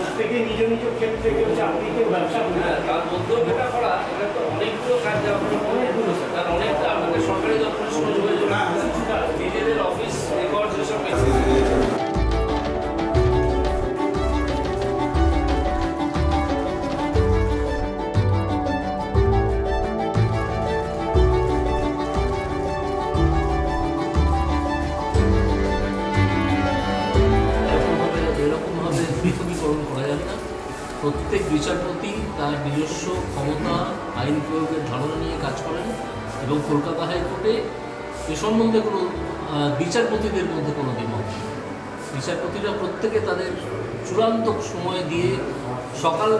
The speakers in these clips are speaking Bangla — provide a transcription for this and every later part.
প্রত্যেকে নিজ নিজ ক্ষেত্রে কেউ চাকরি কেউ ব্যবসা করে তার মধ্যেও এটা করা এটা তো অনেকগুলো কাজ অনেকগুলো স্যার অনেক আমাদের সরকারি দপ্তরের সঙ্গে যোগাযোগ নিজেদের অফিস রেকর্ড যেসব পৃথকীকরণ করা যাবে না। প্রত্যেক বিচারপতি তার নিজস্ব ক্ষমতা আইন প্রয়োগের ধারণা নিয়ে কাজ করেন এবং কলকাতা হাইকোর্টে এ সম্বন্ধে কোনো বিচারপতিদের মধ্যে কোনো দ্বিমত নেই। বিচারপতিরা প্রত্যেকে তাদের চূড়ান্ত সময় দিয়ে সকাল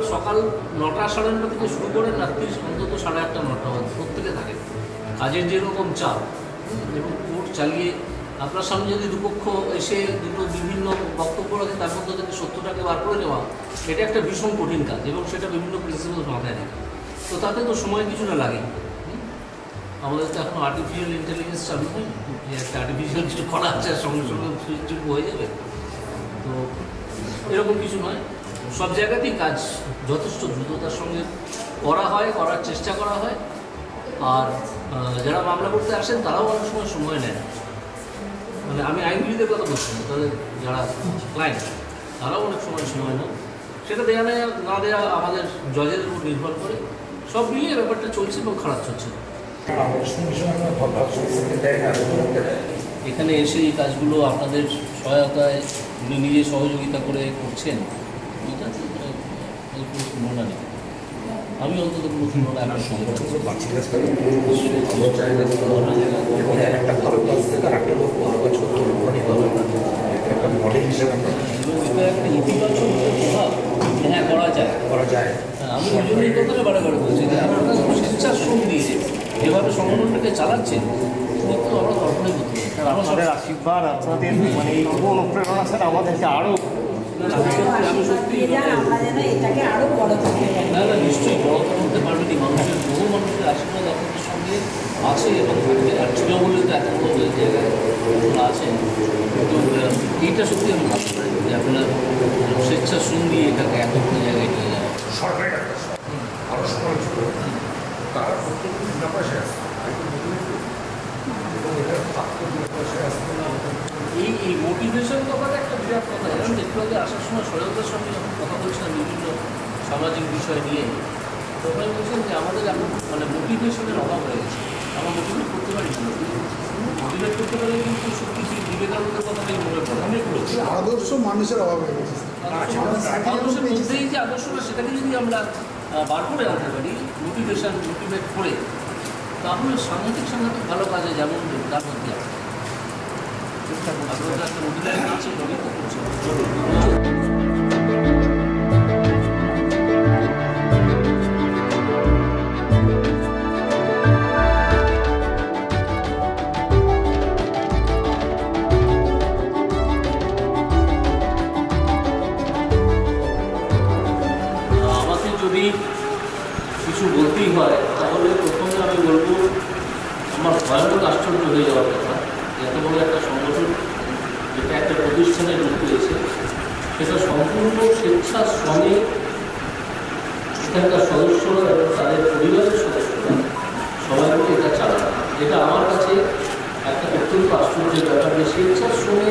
9টা 9:30 থেকে শুরু করে রাত্রি অন্তত 8:30 9টা প্রত্যেকে থাকে। কাজের যেরকম চাপ এবং কোর্ট চালিয়ে আপনার সামনে যদি দুপক্ষ এসে দুটো বিভিন্ন বক্তব্য রাখে তার মধ্যে থেকে সত্যটাকে বার করে নেওয়া এটা একটা ভীষণ কঠিন কাজ এবং সেটা বিভিন্ন প্রিন্সিপাল মাথায় রাখে। তো তাতে তো সময় কিছুটা লাগে। আমাদের তো এখন আর্টিফিশিয়াল ইন্টেলিজেন্স চালু হয় যে একটা আর্টিফিশিয়াল কিছু করা আছে সঙ্গে সঙ্গে সুযোগ হয়ে যাবে, তো এরকম কিছু নয়। সব জায়গাতেই কাজ যথেষ্ট দ্রুততার সঙ্গে করা হয়, করার চেষ্টা করা হয়। আর যারা মামলা করতে আসেন তারাও অনেক সময় নেয়। মানে আমি আইনজীবীদের কথা বলছি না, তাদের যারা ক্লায়েন্ট তারাও অনেক সময় নেয়। সেটা দেওয়া নেয় না দেওয়া আমাদের জজের উপর নির্ভর করে। সব মিলিয়ে ব্যাপারটা চলছে এবং খারাপ চলছে না। এখানে এসে এই কাজগুলো আপনাদের সহায়তায় উনি নিজে সহযোগিতা করে করছেন, এটা তুলনা নেই। আমি অন্তত কোনো তুলনা আপনার সঙ্গে একটা ইতিবাচক প্রভাব হ্যাঁ করা যায়। আমি ওই জন্য এই কথাটা বারে বলছি যে আপনারা স্বেচ্ছাশ্রম দিয়ে যেভাবে সংগঠনটাকে চালাচ্ছেন কিন্তু আমরা কল্পনাই করতে পারি। আপনাদের আশীর্বাদ আপনাদের মানে এই অনুপ্রেরণা স্যার আমাদেরকে আরও আমি সত্যি না নিশ্চয়ই বড় করতে পারবেনি। বহু মানুষের আশীর্বাদ আপনাদের সঙ্গে আছে এবং থাকবে। আর তৃণমূলে তো এত বড় জায়গায় আপনারা আছেন, কিন্তু এইটা সত্যি আমি ভাবতে পারি যে আপনারা স্বেচ্ছাশ্রম দিয়ে এটাকে এত বড় জায়গায় নিয়ে যাওয়া সরকারের আরও সমালোচিত তার এই মোটিভেশন কথাটা একটা বিরাট কথা। যেমন একটু আগে আসার সময় সহায়তার সঙ্গে যখন কথা বলছিলাম বিভিন্ন সামাজিক বিষয় নিয়ে, তখন বলছেন যে আমাদের এখন মানে মোটিভেশনের অভাব হয়ে গেছে। আমরা মোটিভেট করতে পারি, মোটিভেট করতে পারি কিন্তু সত্যি বিবেকানন্দের কথাটাই মনে পড়ে। আমি বলছি আদর্শ মানুষের অভাব হয়ে গেছে। মানুষের মধ্যেই যে আদর্শটা সেটাকে যদি আমরা বার করে আনতে পারি মোটিভেট করে, তাহলে সাংঘাতিক ভালো কাজে যেমন তার মধ্যে আপনাদের একটা মোটিভেশন আছে বলেই তো করছে। যদি কিছু বলতেই হয় তাহলে প্রথমে আমি বলবো আমার ভয়ানক আশ্চর্য হয়ে যাওয়ার কথা। এত বড় একটা সংগঠন যেটা একটা প্রতিষ্ঠানের রূপ পেয়েছে, সেটা সম্পূর্ণ স্বেচ্ছাশ্রমে এখানকার সদস্যরা এবং তাদের পরিবারের সদস্যরা সবাই মিলে এটা চালায়। এটা আমার কাছে একটা অত্যন্ত আশ্চর্যের ব্যাপার যে স্বেচ্ছাশ্রমে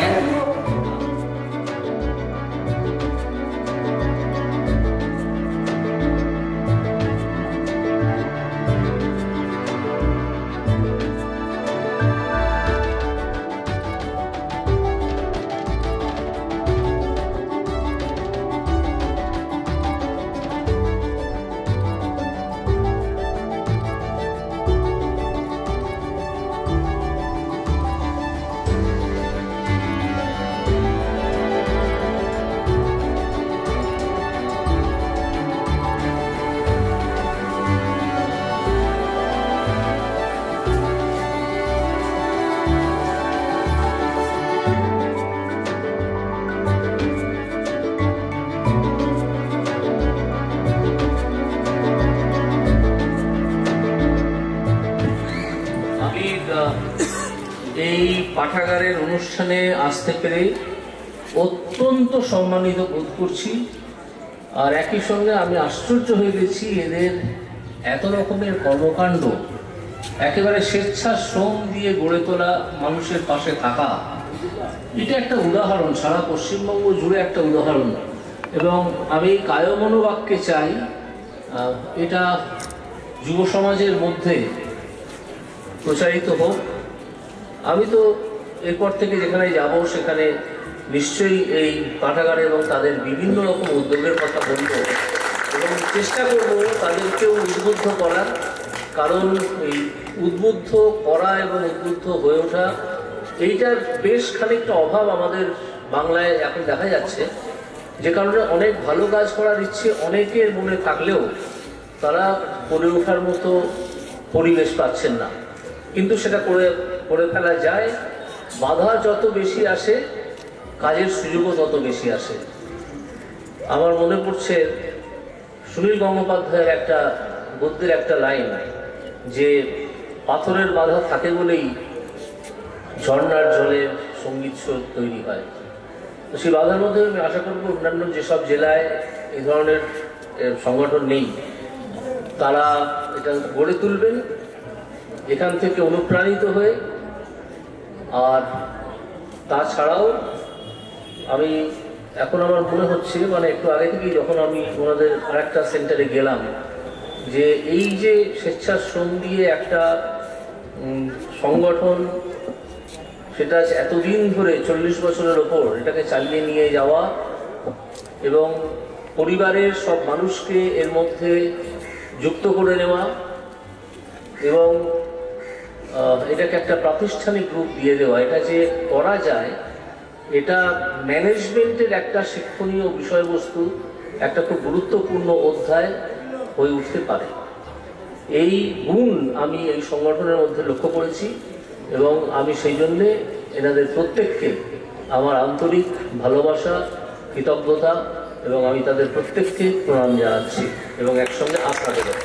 এত এই পাঠাগারের অনুষ্ঠানে আসতে পেরে অত্যন্ত সম্মানিত বোধ করছি। আর একই সঙ্গে আমি আশ্চর্য হয়ে গেছি এদের এত রকমের কর্মকাণ্ড, একেবারে স্বেচ্ছাশ্রম দিয়ে গড়ে তোলা, মানুষের পাশে থাকা, এটা একটা উদাহরণ, সারা পশ্চিমবঙ্গ জুড়ে একটা উদাহরণ। এবং আমি কায়মনোবাক্যে চাই এটা যুব সমাজের মধ্যে প্রচারিত হোক। আমি তো এরপর থেকে যেখানে যাব সেখানে নিশ্চয়ই এই পাঠাগার এবং তাদের বিভিন্ন রকম উদ্যোগের কথা বলব এবং চেষ্টা করব তাদেরকেও উদ্বুদ্ধ করার। কারণ এই উদ্বুদ্ধ করা এবং উদ্বুদ্ধ হয়ে ওঠা, এইটার বেশ খানিকটা অভাব আমাদের বাংলায় এখন দেখা যাচ্ছে, যে কারণে অনেক ভালো কাজ করার ইচ্ছে অনেকের মনে থাকলেও তারা করে ওঠার মতো পরিবেশ পাচ্ছেন না। কিন্তু সেটা করে ফেলা যায়। বাধা যত বেশি আসে, কাজের সুযোগও তত বেশি আসে। আমার মনে পড়ছে সুনীল গঙ্গোপাধ্যায়ের একটা গদ্যের একটা লাইন, যে পাথরের বাধা থাকে বলেই ঝর্ণার জলের সঙ্গীত সুর তৈরি হয়। তো সেই বাধার মধ্যে আমি আশা করব অন্যান্য যেসব জেলায় এই ধরনের সংগঠন নেই তারা এটা গড়ে তুলবেন এখান থেকে অনুপ্রাণিত হয়ে। আর তাছাড়াও আমি এখন আমার মনে হচ্ছে, মানে একটু আগে থেকেই যখন আমি ওনাদের আরেকটা সেন্টারে গেলাম, যে এই যে স্বেচ্ছাশ্রম দিয়ে একটা সংগঠন, সেটা এতদিন ধরে 40 বছরের ওপর এটাকে চালিয়ে নিয়ে যাওয়া এবং পরিবারের সব মানুষকে এর মধ্যে যুক্ত করে নেওয়া এবং এটাকে একটা প্রাতিষ্ঠানিক রূপ দিয়ে দেওয়া, এটা যে করা যায়, এটা ম্যানেজমেন্টের একটা শিক্ষণীয় বিষয়বস্তু, একটা খুব গুরুত্বপূর্ণ অধ্যায় হয়ে উঠতে পারে। এই গুণ আমি এই সংগঠনের মধ্যে লক্ষ্য করেছি এবং আমি সেই জন্যে এনাদের প্রত্যেককে আমার আন্তরিক ভালোবাসা, কৃতজ্ঞতা এবং আমি তাদের প্রত্যেককে প্রণাম জানাচ্ছি এবং একসঙ্গে আপনাদের।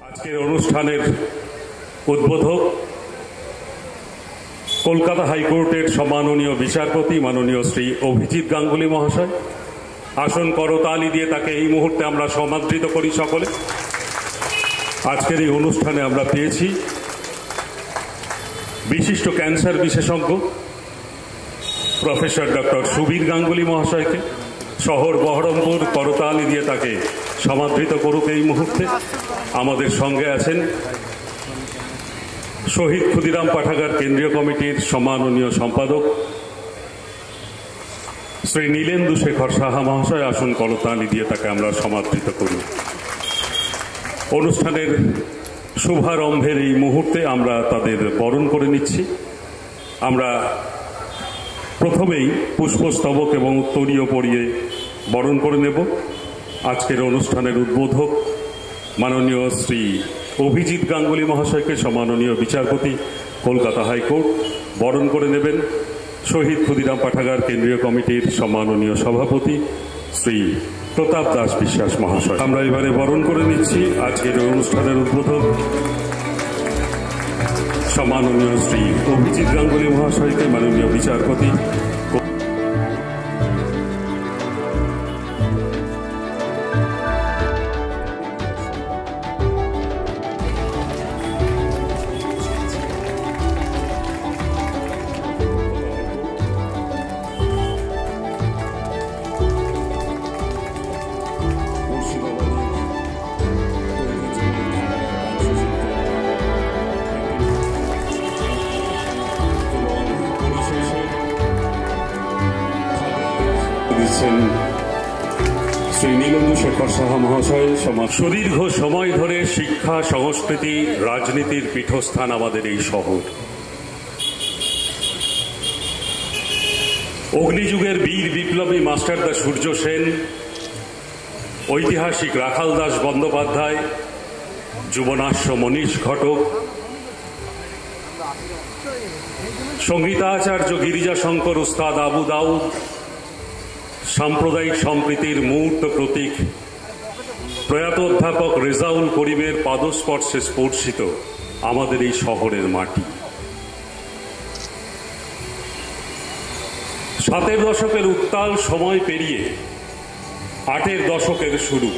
আজকের অনুষ্ঠানের উদ্বোধক কলকাতা হাইকোর্টের সম্মাননীয় বিচারপতি মাননীয় শ্রী অভিজিৎ গাঙ্গুলি মহাশয়। আসন করতালি দিয়ে তাকে এই মুহূর্তে আমরা সমাদৃত করি সকলে। আজকের এই অনুষ্ঠানে আমরা পেয়েছি বিশিষ্ট ক্যান্সার বিশেষজ্ঞ প্রফেসর ডক্টর সুবীর গাঙ্গুলি মহাশয়কে। শহর বহরমপুর করতালি দিয়ে তাকে সমাদৃত করুক এই মুহূর্তে। আমাদের সঙ্গে আছেন শহীদ ক্ষুদিরাম পাঠাগার কেন্দ্রীয় কমিটির সম্মাননীয় সম্পাদক শ্রী নীলেন্দু শেখর সাহা মহাশয়। আসুন করতালি দিয়ে তাকে আমরা সমাদৃত করি। অনুষ্ঠানের শুভারম্ভের এই মুহূর্তে আমরা তাদের বরণ করে নিচ্ছি। আমরা প্রথমেই পুষ্পস্তবক এবং উত্তরীয় পরিয়ে বরণ করে নেব আজকের অনুষ্ঠানের উদ্বোধক মাননীয় শ্রী অভিজিৎ গাঙ্গুলি মহাশয়কে, সম্মাননীয় বিচারপতি কলকাতা হাইকোর্ট। বরণ করে নেবেন শহীদ ক্ষুদিরাম পাঠাগার কেন্দ্রীয় কমিটির সম্মাননীয় সভাপতি শ্রী প্রতাপ দাস বিশ্বাস মহাশয়। আমরা এবারে বরণ করে নিচ্ছি আজকের অনুষ্ঠানের উদ্বোধক সম্মাননীয় শ্রী অভিজিৎ গাঙ্গুলি মহাশয়কে, মাননীয় বিচারপতি। শ্রী নীলেন্দু শেখর সাহা মহাশয়। সুদীর্ঘ সময় ধরে শিক্ষা, সংস্কৃতি, রাজনীতির পীঠস্থান আমাদের এই শহর। অগ্নিযুগের বীর বিপ্লবী মাস্টারদা সূর্য সেন, ঐতিহাসিক রাখাল দাস বন্দ্যোপাধ্যায়, যুবনাস্য মনীষ ঘটক, সঙ্গীতাচার্য গিরিজাশঙ্কর উস্তাদ আবু দাউদ, সাম্প্রদায়িক সম্প্রীতির মূর্ত প্রতীক প্রয়াত অধ্যাপক রেজাউল করিমের পাদস্পর্শে স্পর্শিত আমাদের এই শহরের মাটি। ৭-এর দশকের উত্তাল সময় পেরিয়ে ৮-এর দশকের শুরু।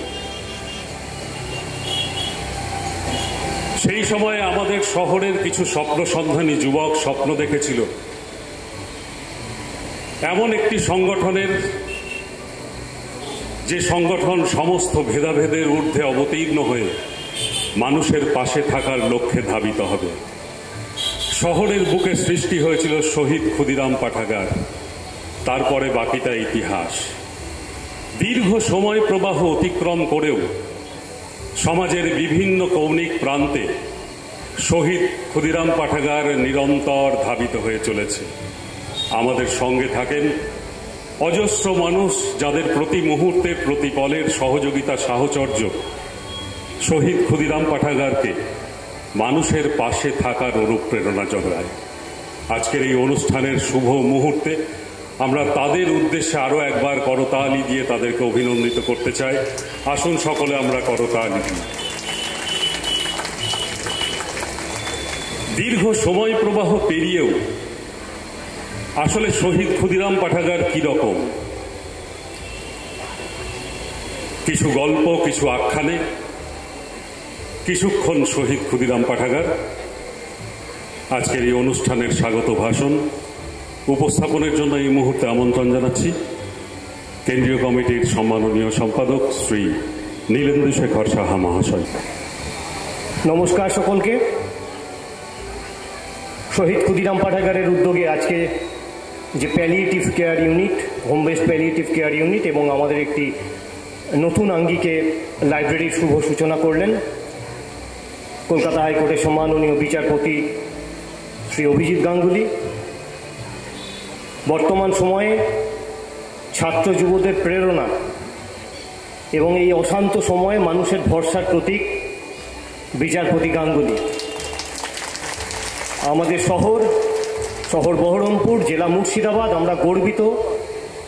সেই সময়ে আমাদের শহরের কিছু স্বপ্নসন্ধানী যুবক স্বপ্ন দেখেছিল এমন একটি সংগঠনের, যে সংগঠন সমস্ত ভেদাভেদের ঊর্ধ্বে অবতীর্ণ হয়ে মানুষের পাশে থাকার লক্ষ্যে ধাবিত হবে। শহরের বুকে সৃষ্টি হয়েছিল শহীদ ক্ষুদিরাম পাঠাগার, তারপরে বাকিটা ইতিহাস। দীর্ঘ সময় প্রবাহ অতিক্রম করেও সমাজের বিভিন্ন কৌণিক প্রান্তে শহীদ ক্ষুদিরাম পাঠাগার নিরন্তর ধাবিত হয়ে চলেছে। আমাদের সঙ্গে থাকেন অজস্র মানুষ, যাদের প্রতি মুহূর্তে প্রতি পলের সহযোগিতা, সাহচর্য শহীদ ক্ষুদিরাম পাঠাগারকে মানুষের পাশে থাকার অনুপ্রেরণা যোগায়। আজকের এই অনুষ্ঠানের শুভ মুহূর্তে আমরা তাদের উদ্দেশ্যে আরও একবার করতালি দিয়ে তাদেরকে অভিনন্দিত করতে চাই। আসুন সকলে আমরা করতালি দিই। দীর্ঘ সময় প্রবাহ পেরিয়েও আসলে শহীদ ক্ষুদিরাম পাঠাগার কি রকম, কিছু গল্প, কিছু আখ্যানে, কিছুক্ষণ শহীদ ক্ষুদিরাম পাঠাগার। আজকের এই অনুষ্ঠানের স্বাগত ভাষণ উপস্থাপনের জন্য এই মুহূর্তে আমন্ত্রণ জানাচ্ছি কেন্দ্রীয় কমিটির সম্মাননীয় সম্পাদক শ্রী নীলেন্দু শেখর সাহা মহাশয়। নমস্কার সকলকে। শহীদ ক্ষুদিরাম পাঠাগারের উদ্যোগে আজকে যে palliative care unit, home based palliative care unit এবং আমাদের একটি নতুন আঙ্গিকে লাইব্রেরির শুভ সূচনা করলেন কলকাতা হাইকোর্টের সম্মাননীয় বিচারপতি শ্রী অভিজিৎ গাঙ্গুলি। বর্তমান সময়ে ছাত্র যুবদের প্রেরণা এবং এই অশান্ত সময়ে মানুষের ভরসার প্রতীক বিচারপতি গাঙ্গুলি। আমাদের শহর বহরমপুর, জেলা মুর্শিদাবাদ, আমরা গর্বিত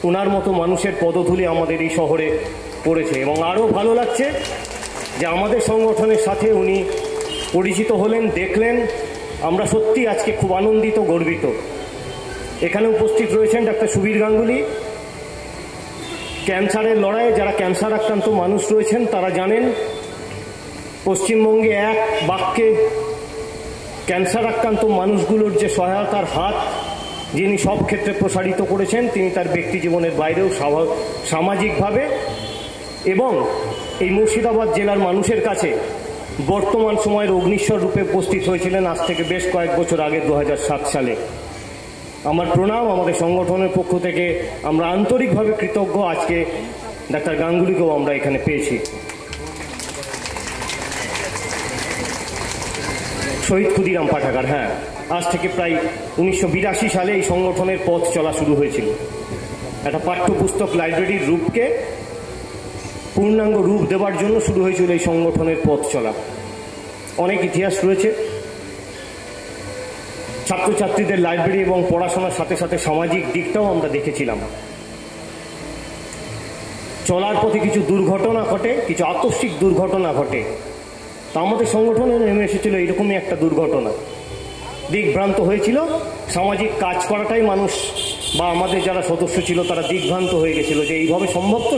ওনার মতো মানুষের পদধূলি আমাদের এই শহরে পড়েছে। এবং আরও ভালো লাগছে যে আমাদের সংগঠনের সাথে উনি পরিচিত হলেন, দেখলেন। আমরা সত্যি আজকে খুব আনন্দিত, গর্বিত। এখানে উপস্থিত রয়েছেন ডাক্তার সুবীর গাঙ্গুলি। ক্যান্সারের লড়াইয়ে যারা ক্যান্সার আক্রান্ত মানুষ রয়েছেন তারা জানেন পশ্চিমবঙ্গে এক বাক্যে ক্যান্সার আক্রান্ত মানুষগুলোর যে সহায়তার হাত যিনি সব ক্ষেত্রে প্রসারিত করেছেন, তিনি তার ব্যক্তি জীবনের বাইরেও সামাজিকভাবে এবং এই মুর্শিদাবাদ জেলার মানুষের কাছে বর্তমান সময়ের অগ্নিশ্বর রূপে উপস্থিত হয়েছিলেন আজ থেকে বেশ কয়েক বছর আগে 2007 সালে। আমার প্রণাম। আমাদের সংগঠনের পক্ষ থেকে আমরা আন্তরিকভাবে কৃতজ্ঞ। আজকে ডাক্তার গাঙ্গুলিকেও আমরা এখানে পেয়েছি। শহীদ ক্ষুদিরাম পাঠাগার, হ্যাঁ, আজ থেকে প্রায় 1982 সালে এই সংগঠনের পথ চলা শুরু হয়েছিল। একটা পাঠ্যপুস্তক লাইব্রেরির রূপকে পূর্ণাঙ্গ রূপ দেওয়ার জন্য শুরু হয়েছিল এই সংগঠনের পথ চলা। অনেক ইতিহাস রয়েছে। ছাত্রছাত্রীদের লাইব্রেরি এবং পড়াশোনার সাথে সাথে সামাজিক দিকটাও আমরা দেখেছিলাম। চলার পথে কিছু দুর্ঘটনা ঘটে, কিছু আকস্মিক দুর্ঘটনা ঘটে। তা আমাদের সংগঠনে নেমে এসেছিল এরকমই একটা দুর্ঘটনা। দিকভ্রান্ত হয়েছিল, সামাজিক কাজ করাটাই মানুষ বা আমাদের যারা সদস্য ছিল তারা দিকভ্রান্ত হয়ে গেছিল যে এইভাবে সম্ভব তো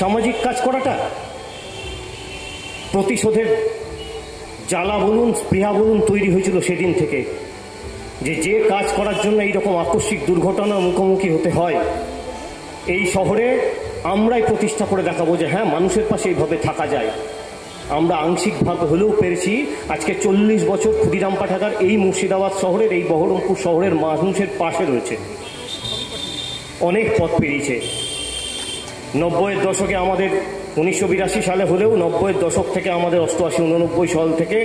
সামাজিক কাজ করাটা। প্রতিশোধের জ্বালা বলুন, স্পৃহা বলুন তৈরি হয়েছিল সেদিন থেকে, যে কাজ করার জন্য এইরকম আকস্মিক দুর্ঘটনার মুখোমুখি হতে হয়, এই শহরে আমরাই প্রতিষ্ঠা করে দেখাবো যে হ্যাঁ, মানুষের পাশে এইভাবে থাকা যায়। আমরা আংশিকভাবে হলেও পেরেছি। আজকে 40 বছর ক্ষুদিরাম পাঠাগার এই মুর্শিদাবাদ শহরের, এই বহরমপুর শহরের মানুষের পাশে রয়েছে, অনেক পথ পেরিয়েছে। 90-এর দশকে আমাদের 1982 সালে হলেও 90-এর দশক থেকে আমাদের 88-89 সাল থেকে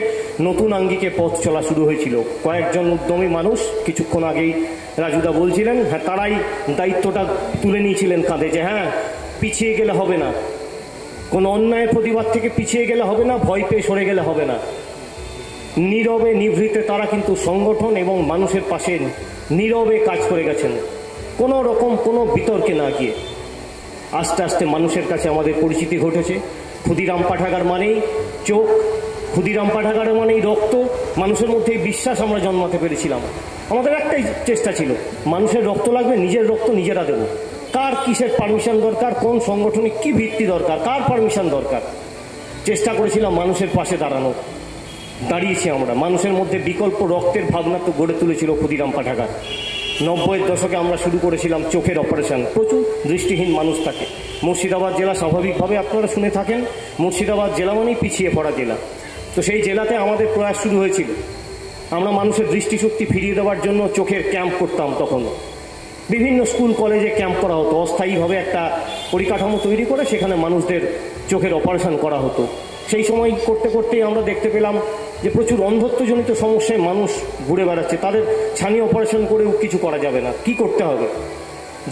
নতুন আঙ্গিকে পথ চলা শুরু হয়েছিল। কয়েকজন উদ্যমী মানুষ, কিছুক্ষণ আগেই রাজুদা বলছিলেন, হ্যাঁ, তারাই দায়িত্বটা তুলে নিয়েছিলেন কাঁধে যে হ্যাঁ, পিছিয়ে গেলে হবে না, কোনো অন্যায়ের প্রতিবাদ থেকে পিছিয়ে গেলে হবে না, ভয় পেয়ে সরে গেলে হবে না। নীরবে নিভৃতে তারা কিন্তু সংগঠন এবং মানুষের পাশে নীরবে কাজ করে গেছেন, কোনো রকম কোনো বিতর্কে না গিয়ে। আস্তে আস্তে মানুষের কাছে আমাদের পরিচিতি ঘটেছে। ক্ষুদিরাম পাঠাগার মানেই চোখ, ক্ষুদিরাম পাঠাগার মানেই রক্ত। মানুষের মধ্যে এই বিশ্বাস আমরা জন্মাতে পেরেছিলাম। আমাদের একটাই চেষ্টা ছিল, মানুষের রক্ত লাগবে, নিজের রক্ত নিজেরা দেবো। কার কিসের পারমিশন দরকার, কোন সংগঠনে কি ভিত্তি দরকার, কার পারমিশন দরকার, চেষ্টা করেছিলাম মানুষের পাশে দাঁড়ানো। দাঁড়িয়েছি আমরা। মানুষের মধ্যে বিকল্প রক্তের ভাবনা তো গড়ে তুলেছিল ক্ষুদিরাম পাঠাগার। 90-এর দশকে আমরা শুরু করেছিলাম চোখের অপারেশন। প্রচুর দৃষ্টিহীন মানুষ থাকে মুর্শিদাবাদ জেলা। স্বাভাবিকভাবে আপনারা শুনে থাকেন, মুর্শিদাবাদ জেলা মানেই পিছিয়ে পড়া জেলা। তো সেই জেলাতে আমাদের প্রয়াস শুরু হয়েছিল। আমরা মানুষের দৃষ্টিশক্তি ফিরিয়ে দেওয়ার জন্য চোখের ক্যাম্প করতাম। তখন বিভিন্ন স্কুল কলেজে ক্যাম্প করা হতো, অস্থায়ীভাবে একটা পরিকাঠামো তৈরি করে সেখানে মানুষদের চোখের অপারেশন করা হতো। সেই সময় করতে করতেই আমরা দেখতে পেলাম যে প্রচুর অন্ধত্বজনিত সমস্যায় মানুষ ঘুরে বেড়াচ্ছে। তাদের ছানি অপারেশন করেও কিছু করা যাবে না। কি করতে হবে?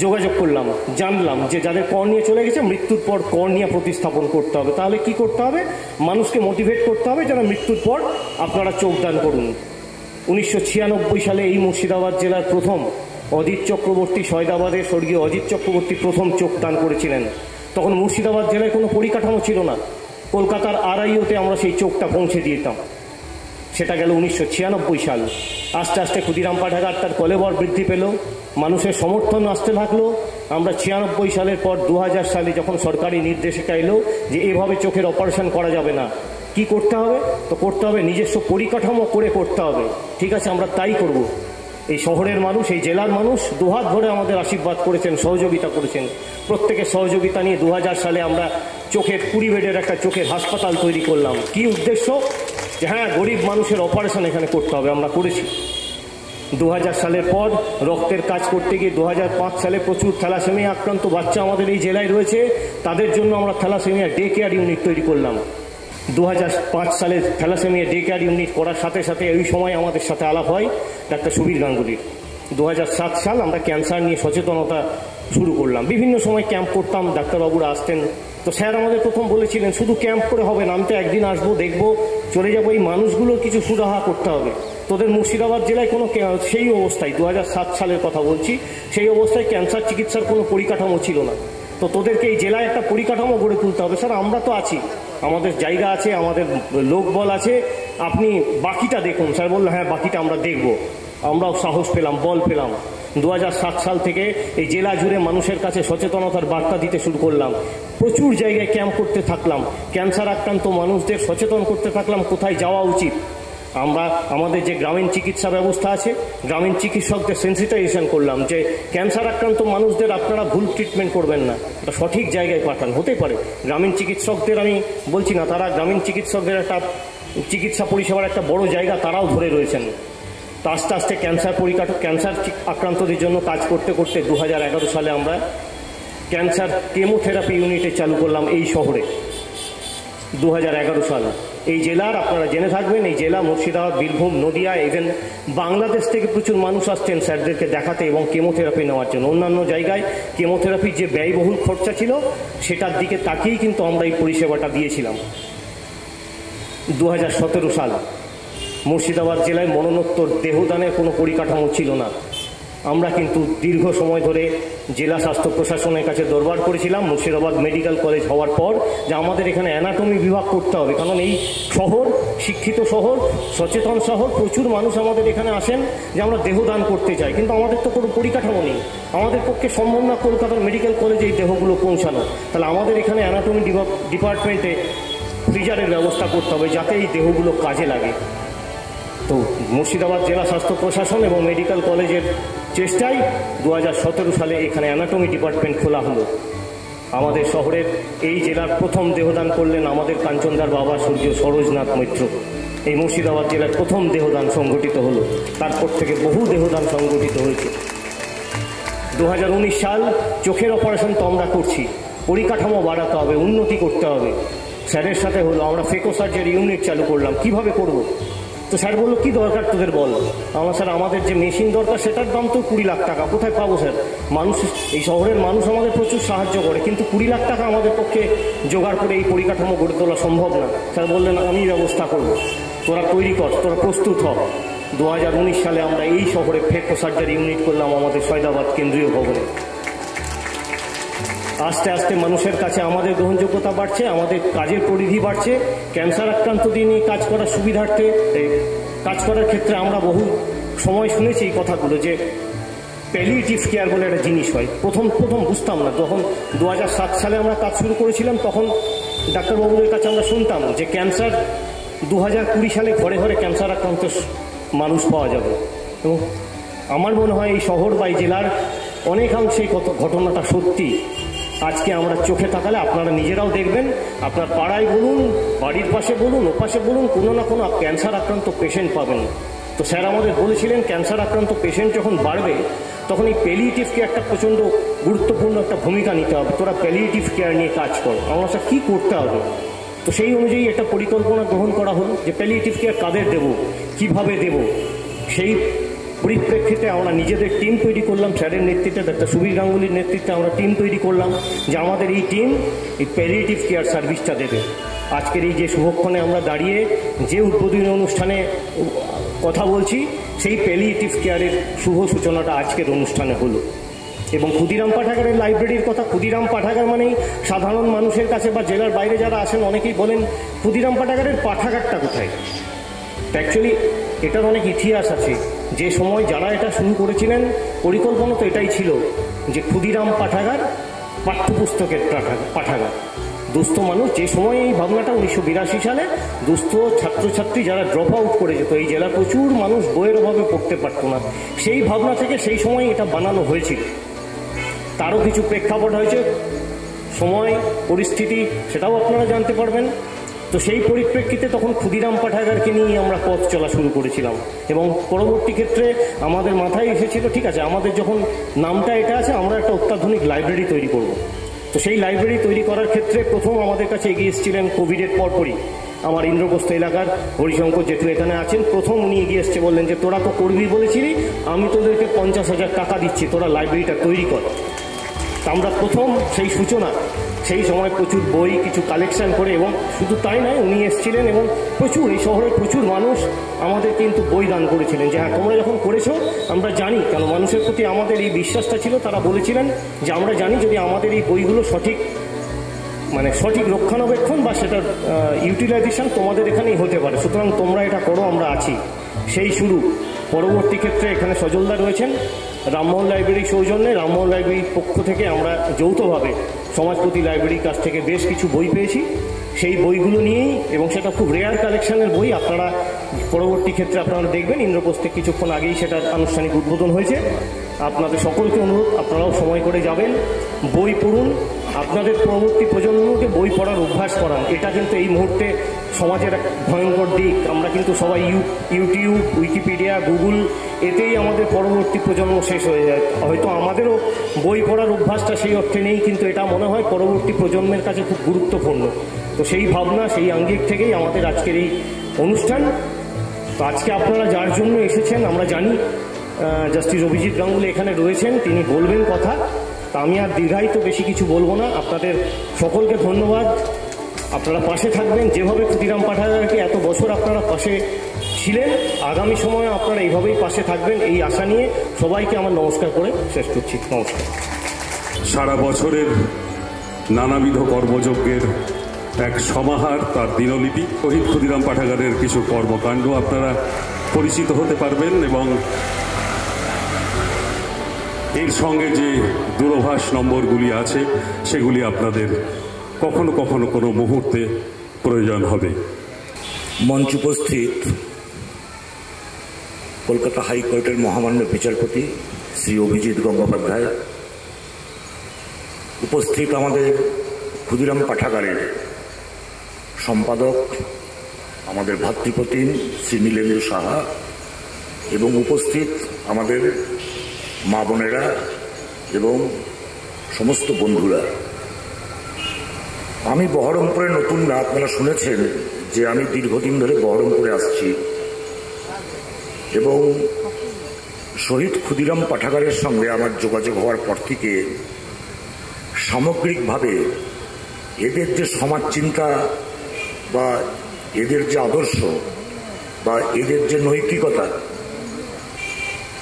যোগাযোগ করলাম, জানলাম যে যাদের কর্নিয়া চলে গেছে, মৃত্যুর পর কর্নিয়া প্রতিস্থাপন করতে হবে। তাহলে কি করতে হবে? মানুষকে মোটিভেট করতে হবে যারা মৃত্যুর পর আপনারা চোখ দান করুন। 1996 সালে এই মুর্শিদাবাদ জেলার প্রথম অজিত চক্রবর্তী, সয়দাবাদের স্বর্গীয় অজিত চক্রবর্তী প্রথম চোখ দান করেছিলেন। তখন মুর্শিদাবাদ জেলায় কোনো পরিকাঠামো ছিল না। কলকাতার আড়াইওতে আমরা সেই চোখটা পৌঁছে দিতাম। সেটা গেল 1996 সাল। আস্তে আস্তে ক্ষুদিরাম পাঠাগার তার কলেবর বৃদ্ধি পেল, মানুষের সমর্থন আসতে থাকলো। আমরা 96 সালের পর 2000 সালে যখন সরকারি নির্দেশিকা এলো যে এভাবে চোখের অপারেশন করা যাবে না, কি করতে হবে? তো করতে হবে নিজস্ব পরিকাঠামো করে করতে হবে। ঠিক আছে, আমরা তাই করব। এই শহরের মানুষ, এই জেলার মানুষ দুহাত ধরে আমাদের আশীর্বাদ করেছেন, সহযোগিতা করেছেন। প্রত্যেকের সহযোগিতা নিয়ে 2000 সালে আমরা চোখের 20 বেডের একটা চোখের হাসপাতাল তৈরি করলাম। কি উদ্দেশ্য? যে হ্যাঁ, গরিব মানুষের অপারেশন এখানে করতে হবে। আমরা করেছি। 2000 সালের পর রক্তের কাজ করতে গিয়ে 2005 সালে প্রচুর থ্যালাসেমিয়া আক্রান্ত বাচ্চা আমাদের এই জেলায় রয়েছে। তাদের জন্য আমরা থ্যালাসেমিয়া ডে কেয়ার ইউনিট তৈরি করলাম। 2005 সালে থ্যালাসেমিয়া ডে কেয়ার ইউনিট করার সাথে সাথে এই সময় আমাদের সাথে আলাপ হয় ডাক্তার সুবীর গাঙ্গুলির। 2007 সাল আমরা ক্যান্সার নিয়ে সচেতনতা শুরু করলাম। বিভিন্ন সময় ক্যাম্প করতাম, ডাক্তারবাবুরা আসতেন। তো স্যার আমাদের প্রথম বলেছিলেন শুধু ক্যাম্প করে হবে না, আমি তো একদিন আসবো, দেখবো, চলে যাবো। এই মানুষগুলোর কিছু সুরাহা করতে হবে। তোদের মুর্শিদাবাদ জেলায় কোনো সেই অবস্থায় 2007 সালের কথা বলছি, সেই অবস্থায় ক্যান্সার চিকিৎসার কোনো পরিকাঠামো ছিল না। তো তোদেরকে এই জেলায় একটা পরিকাঠামো গড়ে তুলতে হবে। স্যার আমরা তো আছি, আমাদের জায়গা আছে, আমাদের লোকবল আছে, আপনি বাকিটা দেখুন। স্যার বললো হ্যাঁ, বাকিটা আমরা দেখব। আমরাও সাহস পেলাম, বল পেলাম। 2007 সাল থেকে এই জেলা জুড়ে মানুষের কাছে সচেতনতার বার্তা দিতে শুরু করলাম। প্রচুর জায়গায় ক্যাম্প করতে থাকলাম, ক্যান্সার আক্রান্ত মানুষদের সচেতন করতে থাকলাম কোথায় যাওয়া উচিত। আমরা আমাদের যে গ্রামীণ চিকিৎসা ব্যবস্থা আছে, গ্রামীণ চিকিৎসকদের সেন্সিটাইজেশন করলাম যে ক্যান্সার আক্রান্ত মানুষদের আপনারা ভুল ট্রিটমেন্ট করবেন না, এটা সঠিক জায়গায় পাঠান। হতে পারে গ্রামীণ চিকিৎসকদের আমি বলছি না, তারা গ্রামীণ চিকিৎসকদের একটা চিকিৎসা পরিষেবার একটা বড় জায়গা তারাও ধরে রয়েছেন। তো আস্তে আস্তে ক্যান্সার আক্রান্তদের জন্য কাজ করতে করতে 2011 সালে আমরা ক্যান্সার কেমোথেরাপি ইউনিটে চালু করলাম এই শহরে। 2011 সাল এই জেলার আপনারা জেনে থাকবেন, এই জেলা মুর্শিদাবাদ, বীরভূম, নদিয়া, ইভেন বাংলাদেশ থেকে প্রচুর মানুষ আসছেন স্যারদেরকে দেখাতে এবং কেমোথেরাপি নেওয়ার জন্য। অন্যান্য জায়গায় কেমোথেরাপির যে ব্যয়বহুল খরচা ছিল সেটার দিকে তাকিয়েই কিন্তু আমরা এই পরিষেবাটা দিয়েছিলাম। 2017 সাল মুর্শিদাবাদ জেলায় মরণোত্তর দেহদানের কোনো পরিকাঠামো ছিল না। আমরা কিন্তু দীর্ঘ সময় ধরে জেলা স্বাস্থ্য প্রশাসনের কাছে দরবার করেছিলাম মুর্শিদাবাদ মেডিকেল কলেজ হওয়ার পর যে আমাদের এখানে অ্যানাটমি বিভাগ করতে হবে, কারণ এই শহর শিক্ষিত শহর, সচেতন শহর, প্রচুর মানুষ আমাদের এখানে আসেন যে আমরা দেহদান করতে চাই, কিন্তু আমাদের তো কোনো পরিকাঠামো নেই। আমাদের পক্ষে সম্ভব না কলকাতার মেডিকেল কলেজে এই দেহগুলো পৌঁছানো। তাহলে আমাদের এখানে অ্যানাটমি ডিপার্টমেন্টে ফ্রিজারের ব্যবস্থা করতে হবে যাতে এই দেহগুলো কাজে লাগে। তো মুর্শিদাবাদ জেলা স্বাস্থ্য প্রশাসন এবং মেডিকেল কলেজের চেষ্টায় 2017 সালে এখানে অ্যানাটমি ডিপার্টমেন্ট খোলা হলো। আমাদের শহরের এই জেলার প্রথম দেহদান করলেন আমাদের কাঞ্চনদার বাবা সূর্য সরোজনাথ মৈত্র। এই মুর্শিদাবাদ জেলার প্রথম দেহদান সংগঠিত হলো, তারপর থেকে বহু দেহদান সংগঠিত হয়েছে। 2019 সাল চোখের অপারেশন তো আমরা করছি, পরিকাঠামো বাড়াতে হবে, উন্নতি করতে হবে। স্যারের সাথে হলো, আমরা ফেকো সার্জারি ইউনিট চালু করলাম, কিভাবে করব? তো স্যার বললো কী দরকার তোদের বল। আমার স্যার আমাদের যে মেশিন দরকার সেটার দাম তো 20 লাখ টাকা, কোথায় পাবো স্যার? মানুষ, এই শহরের মানুষ আমাদের প্রচুর সাহায্য করে, কিন্তু 20 লাখ টাকা আমাদের পক্ষে জোগাড় করে এই পরিকাঠামো গড়ে তোলা সম্ভব না। স্যার বললেন আমি ব্যবস্থা করব, তোরা তৈরি কর, তোরা প্রস্তুত হ। 2019 সালে আমরা এই শহরে ফেকো সার্জারি ইউনিট করলাম আমাদের সৈয়দাবাদ কেন্দ্রীয় ভবনে। আস্তে আস্তে মানুষের কাছে আমাদের গ্রহণযোগ্যতা বাড়ছে, আমাদের কাজের পরিধি বাড়ছে। ক্যান্সার আক্রান্তদের নিয়ে কাজ করার সুবিধার্থে, কাজ করার ক্ষেত্রে আমরা বহু সময় শুনেছি এই কথাগুলো যে প্যালিয়েটিভ কেয়ার বলে একটা জিনিস হয়। প্রথম বুঝতাম না। যখন 2007 সালে আমরা কাজ শুরু করেছিলাম তখন ডাক্তারবাবুদের কাছে আমরা শুনতাম যে ক্যান্সার 2020 সালে ঘরে ঘরে ক্যান্সার আক্রান্ত মানুষ পাওয়া যাবে। এবং আমার মনে হয় এই শহর বা এই জেলার অনেকাংশেই ঘটনাটা সত্যি। আজকে আমরা চোখে তাকালে আপনারা নিজেরাও দেখবেন, আপনার পাড়ায় বলুন, বাড়ির পাশে বলুন, ওপাশে বলুন, কোনো না কোনো ক্যান্সার আক্রান্ত পেশেন্ট পাবেন। তো স্যার আমাদের বলেছিলেন ক্যান্সার আক্রান্ত পেশেন্ট যখন বাড়বে তখন এই প্যালিয়েটিভ কেয়ারটা প্রচণ্ড গুরুত্বপূর্ণ একটা ভূমিকা নিতে হবে। তোরা প্যালিয়েটিভ কেয়ার নিয়ে কাজ কর, আমরা স্যার কী করতে হবে? তো সেই অনুযায়ী একটা পরিকল্পনা গ্রহণ করা হলো যে প্যালিয়েটিভ কেয়ার কাদের দেব, কীভাবে দেব। সেই পরিপ্রেক্ষিতে আমরা নিজেদের টিম তৈরি করলাম, স্যারের নেতৃত্বে, ডাক্তার সুবীর গাঙ্গুলির নেতৃত্বে আমরা টিম তৈরি করলাম যে আমাদের এই টিম এই প্যালিয়েটিভ কেয়ার সার্ভিসটা দেবে। আজকের এই যে শুভক্ষণে আমরা দাঁড়িয়ে যে উদ্বোধনী অনুষ্ঠানে কথা বলছি সেই প্যালিয়েটিভ কেয়ারের শুভ সূচনাটা আজকের অনুষ্ঠানে হলো। এবং ক্ষুদিরাম পাঠাগারের লাইব্রেরির কথা, ক্ষুদিরাম পাঠাগার মানেই সাধারণ মানুষের কাছে বা জেলার বাইরে যারা আসেন অনেকেই বলেন ক্ষুদিরাম পাঠাগারের পাঠাগারটা কোথায়। অ্যাকচুয়ালি এটার অনেক ইতিহাস আছে। যে সময় যারা এটা শুরু করেছিলেন পরিকল্পনা তো এটাই ছিল যে ক্ষুদিরাম পাঠাগার পাঠ্যপুস্তকের পাঠাগার। দুস্থ মানুষ, যে সময় এই ভাবনাটা 1982 সালে দুস্থ ছাত্রছাত্রী যারা ড্রপ আউট করে যেত, এই জেলার প্রচুর মানুষ বইয়ের অভাবে পড়তে পারতো না, সেই ভাবনা থেকে সেই সময় এটা বানানো হয়েছিল। তারও কিছু প্রেক্ষাপট হয়েছে, সময় পরিস্থিতি, সেটাও আপনারা জানতে পারবেন। তো সেই পরিপ্রেক্ষিতে তখন ক্ষুদিরাম পাঠাগারকে নিয়ে আমরা পথ চলা শুরু করেছিলাম এবং পরবর্তী ক্ষেত্রে আমাদের মাথায় এসেছিল ঠিক আছে আমাদের যখন নামটা এটা আছে আমরা একটা অত্যাধুনিক লাইব্রেরি তৈরি করব। তো সেই লাইব্রেরি তৈরি করার ক্ষেত্রে প্রথম আমাদের কাছে এগিয়ে এসেছিলেন কোভিডের পরপরই আমার ইন্দ্রপ্রস্থ এলাকার হরিশঙ্কর জেঠু এখানে আছেন, প্রথম উনি এগিয়ে এসছে, বললেন যে তোরা তো করবি বলেছিলি, আমি তোদেরকে 50,000 টাকা দিচ্ছি, তোরা লাইব্রেরিটা তৈরি কর। আমরা প্রথম সেই সূচনা, সেই সময় প্রচুর বই কিছু কালেকশন করে, এবং শুধু তাই নয় উনি এসেছিলেন এবং প্রচুর এই শহরের প্রচুর মানুষ আমাদের কিন্তু বই দান করেছিলেন যে হ্যাঁ তোমরা যখন করেছো আমরা জানি, কেন মানুষের প্রতি আমাদের এই বিশ্বাসটা ছিল। তারা বলেছিলেন যে আমরা জানি যদি আমাদের এই বইগুলো সঠিক রক্ষণাবেক্ষণ বা সেটার ইউটিলাইজেশন তোমাদের এখানেই হতে পারে, সুতরাং তোমরা এটা করো, আমরা আছি। সেই শুরু। পরবর্তী ক্ষেত্রে এখানে সজলদা রয়েছেন, রামমোহন লাইব্রেরি সৌজন্যে রামমোহন লাইব্রেরির পক্ষ থেকে আমরা যৌথভাবে সমাজপতি লাইব্রেরির কাছ থেকে বেশ কিছু বই পেয়েছি। সেই বইগুলো নিয়েই, এবং সেটা খুব রেয়ার কালেকশনের বই, আপনারা পরবর্তী ক্ষেত্রে আপনারা দেখবেন ইন্দ্রপ্রস্থে কিছুক্ষণ আগেই সেটার আনুষ্ঠানিক উদ্বোধন হয়েছে। আপনাদের সকলকে অনুরোধ, আপনারাও সময় করে যাবেন, বই পড়ুন, আপনাদের পরবর্তী প্রজন্মকে বই পড়ার অভ্যাস করান। এটা কিন্তু এই মুহূর্তে সমাজের এক ভয়ঙ্কর দিক। আমরা কিন্তু সবাই ইউটিউব, উইকিপিডিয়া, গুগল, এতেই আমাদের পরবর্তী প্রজন্ম শেষ হয়ে যায়। হয়তো আমাদেরও বই পড়ার অভ্যাসটা সেই অর্থে নেই, কিন্তু এটা মনে হয় পরবর্তী প্রজন্মের কাছে খুব গুরুত্বপূর্ণ। তো সেই ভাবনা, সেই আঙ্গিক থেকেই আমাদের আজকের এই অনুষ্ঠান। তো আজকে আপনারা যার জন্য এসেছেন আমরা জানি, জাস্টিস অভিজিৎ গাঙ্গুলি এখানে রয়েছেন, তিনি বলবেন কথা। তা আমি আর দীর্ঘায়িত বেশি কিছু বলবো না। আপনাদের সকলকে ধন্যবাদ। আপনারা পাশে থাকবেন, যেভাবে ক্ষুদিরাম পাঠাগারকে এত বছর আপনারা পাশে ছিলেন, আগামী সময়ে আপনারা এইভাবেই পাশে থাকবেন, এই আশা নিয়ে সবাইকে আমার নমস্কার করে শেষ করছি। নমস্কার। সারা বছরের নানাবিধ কর্মযজ্ঞের এক সমাহার, তার দিনলিপি। শহীদ ক্ষুদিরাম পাঠাগারের কিছু কর্মকাণ্ড আপনারা পরিচিত হতে পারবেন এবং এর সঙ্গে যে দূরভাষ নম্বরগুলি আছে সেগুলি আপনাদের কখনো কখনো কোনো মুহূর্তে প্রয়োজন হবে। মঞ্চ উপস্থিত কলকাতা হাইকোর্টের মহামান্য বিচারপতি শ্রী অভিজিৎ গঙ্গোপাধ্যায়, উপস্থিত আমাদের ক্ষুদিরাম পাঠাগারের সম্পাদক আমাদের ভাতৃপ্রতিম শ্রী নীলেন্দু সাহা, এবং উপস্থিত আমাদের মা বোনেরা এবং সমস্ত বন্ধুরা। আমি বহরমপুরে নতুন না, আপনারা শুনেছেন যে আমি দীর্ঘদিন ধরে বহরমপুরে আসছি এবং শহীদ ক্ষুদিরাম পাঠাগারের সঙ্গে আমার যোগাযোগ হওয়ার পর থেকে সামগ্রিকভাবে এদের যে সমাজ চিন্তা বা এদের যে আদর্শ বা এদের যে নৈতিকতা,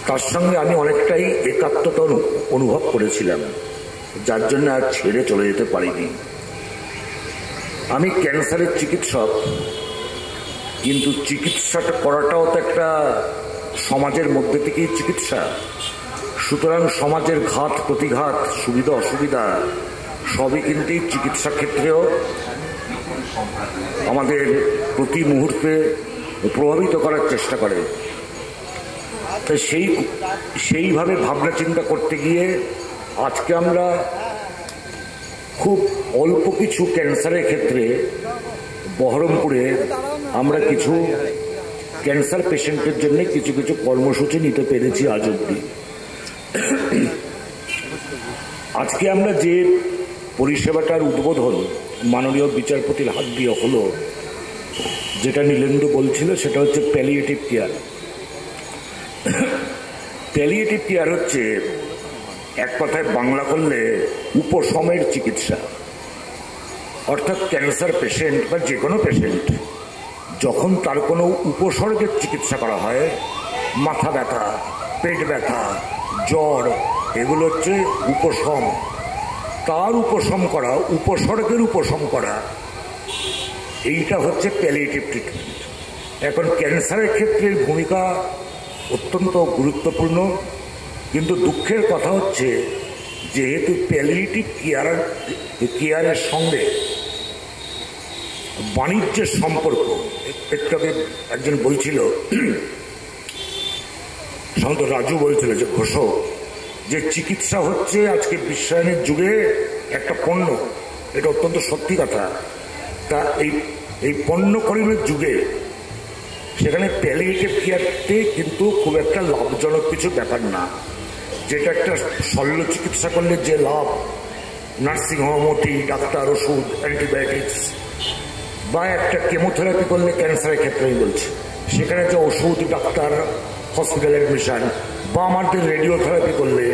তার সঙ্গে আমি অনেকটাই একাত্মতা অনুভব করেছিলাম, যার জন্য আর ছেড়ে চলে যেতে পারিনি। আমি ক্যান্সারের চিকিৎসক, কিন্তু চিকিৎসাটা করাটাও তো একটা সমাজের মধ্যে থেকেই চিকিৎসা। সুতরাং সমাজের ঘাত প্রতিঘাত, সুবিধা অসুবিধা সবই কিন্তু এই চিকিৎসা ক্ষেত্রেও আমাদের প্রতি মুহূর্তে প্রভাবিত করার চেষ্টা করে। তাই সেইভাবে ভাবনা চিন্তা করতে গিয়ে আজকে আমরা খুব অল্প কিছু ক্যান্সারের ক্ষেত্রে বহরমপুরে আমরা কিছু ক্যান্সার পেশেন্টের জন্য কিছু কিছু কর্মসূচি নিতে পেরেছি আজ অবধি। আজকে আমরা যে পরিষেবাটার উদ্বোধন মাননীয় বিচারপতির হাত দিয়ে হলো, যেটা নীলেন্দু বলছিল, সেটা হচ্ছে প্যালিয়েটিভ কেয়ার। প্যালিয়েটিভ কেয়ার হচ্ছে এক কথায় বাংলা করলে উপশমের চিকিৎসা। অর্থাৎ ক্যান্সার পেশেন্ট বা যে কোনো পেশেন্ট যখন তার কোনো উপসর্গের চিকিৎসা করা হয়, মাথা ব্যথা, পেট ব্যথা, জ্বর, এগুলো হচ্ছে উপশম। তার উপশম করা, উপসর্গের উপশম করা, এইটা হচ্ছে প্যালিয়েটিভ ট্রিটমেন্ট। এখন ক্যান্সারের ক্ষেত্রে ভূমিকা অত্যন্ত গুরুত্বপূর্ণ, কিন্তু দুঃখের কথা হচ্ছে যেহেতু প্যালিয়েটিভ কেয়ারের সঙ্গে বাণিজ্যের সম্পর্ক, একটু আগে একজন বলছিল, সাধারণত রাজু বলছিল যে ঘোষক, যে চিকিৎসা হচ্ছে আজকে বিশ্বায়নের যুগে একটা পণ্য। এটা অত্যন্ত সত্যি কথা। তা এই পণ্যকরণের যুগে সেখানে প্যালিয়েটিভ কেয়ারতে কিন্তু খুব একটা লাভজনক কিছু ব্যাপার না। যেটা একটা শল্য চিকিৎসা করলে যে লাভ, নার্সিংহোম, ওটি, ডাক্তার, ওষুধ, অ্যান্টিবায়োটিক্স, বা একটা কেমোথেরাপি করলে ক্যান্সারের ক্ষেত্রে আমি বলছি, সেখানে যে ওষুধ, ডাক্তার, হসপিটাল অ্যাডমিশন, বা আমাদের রেডিওথেরাপি করলে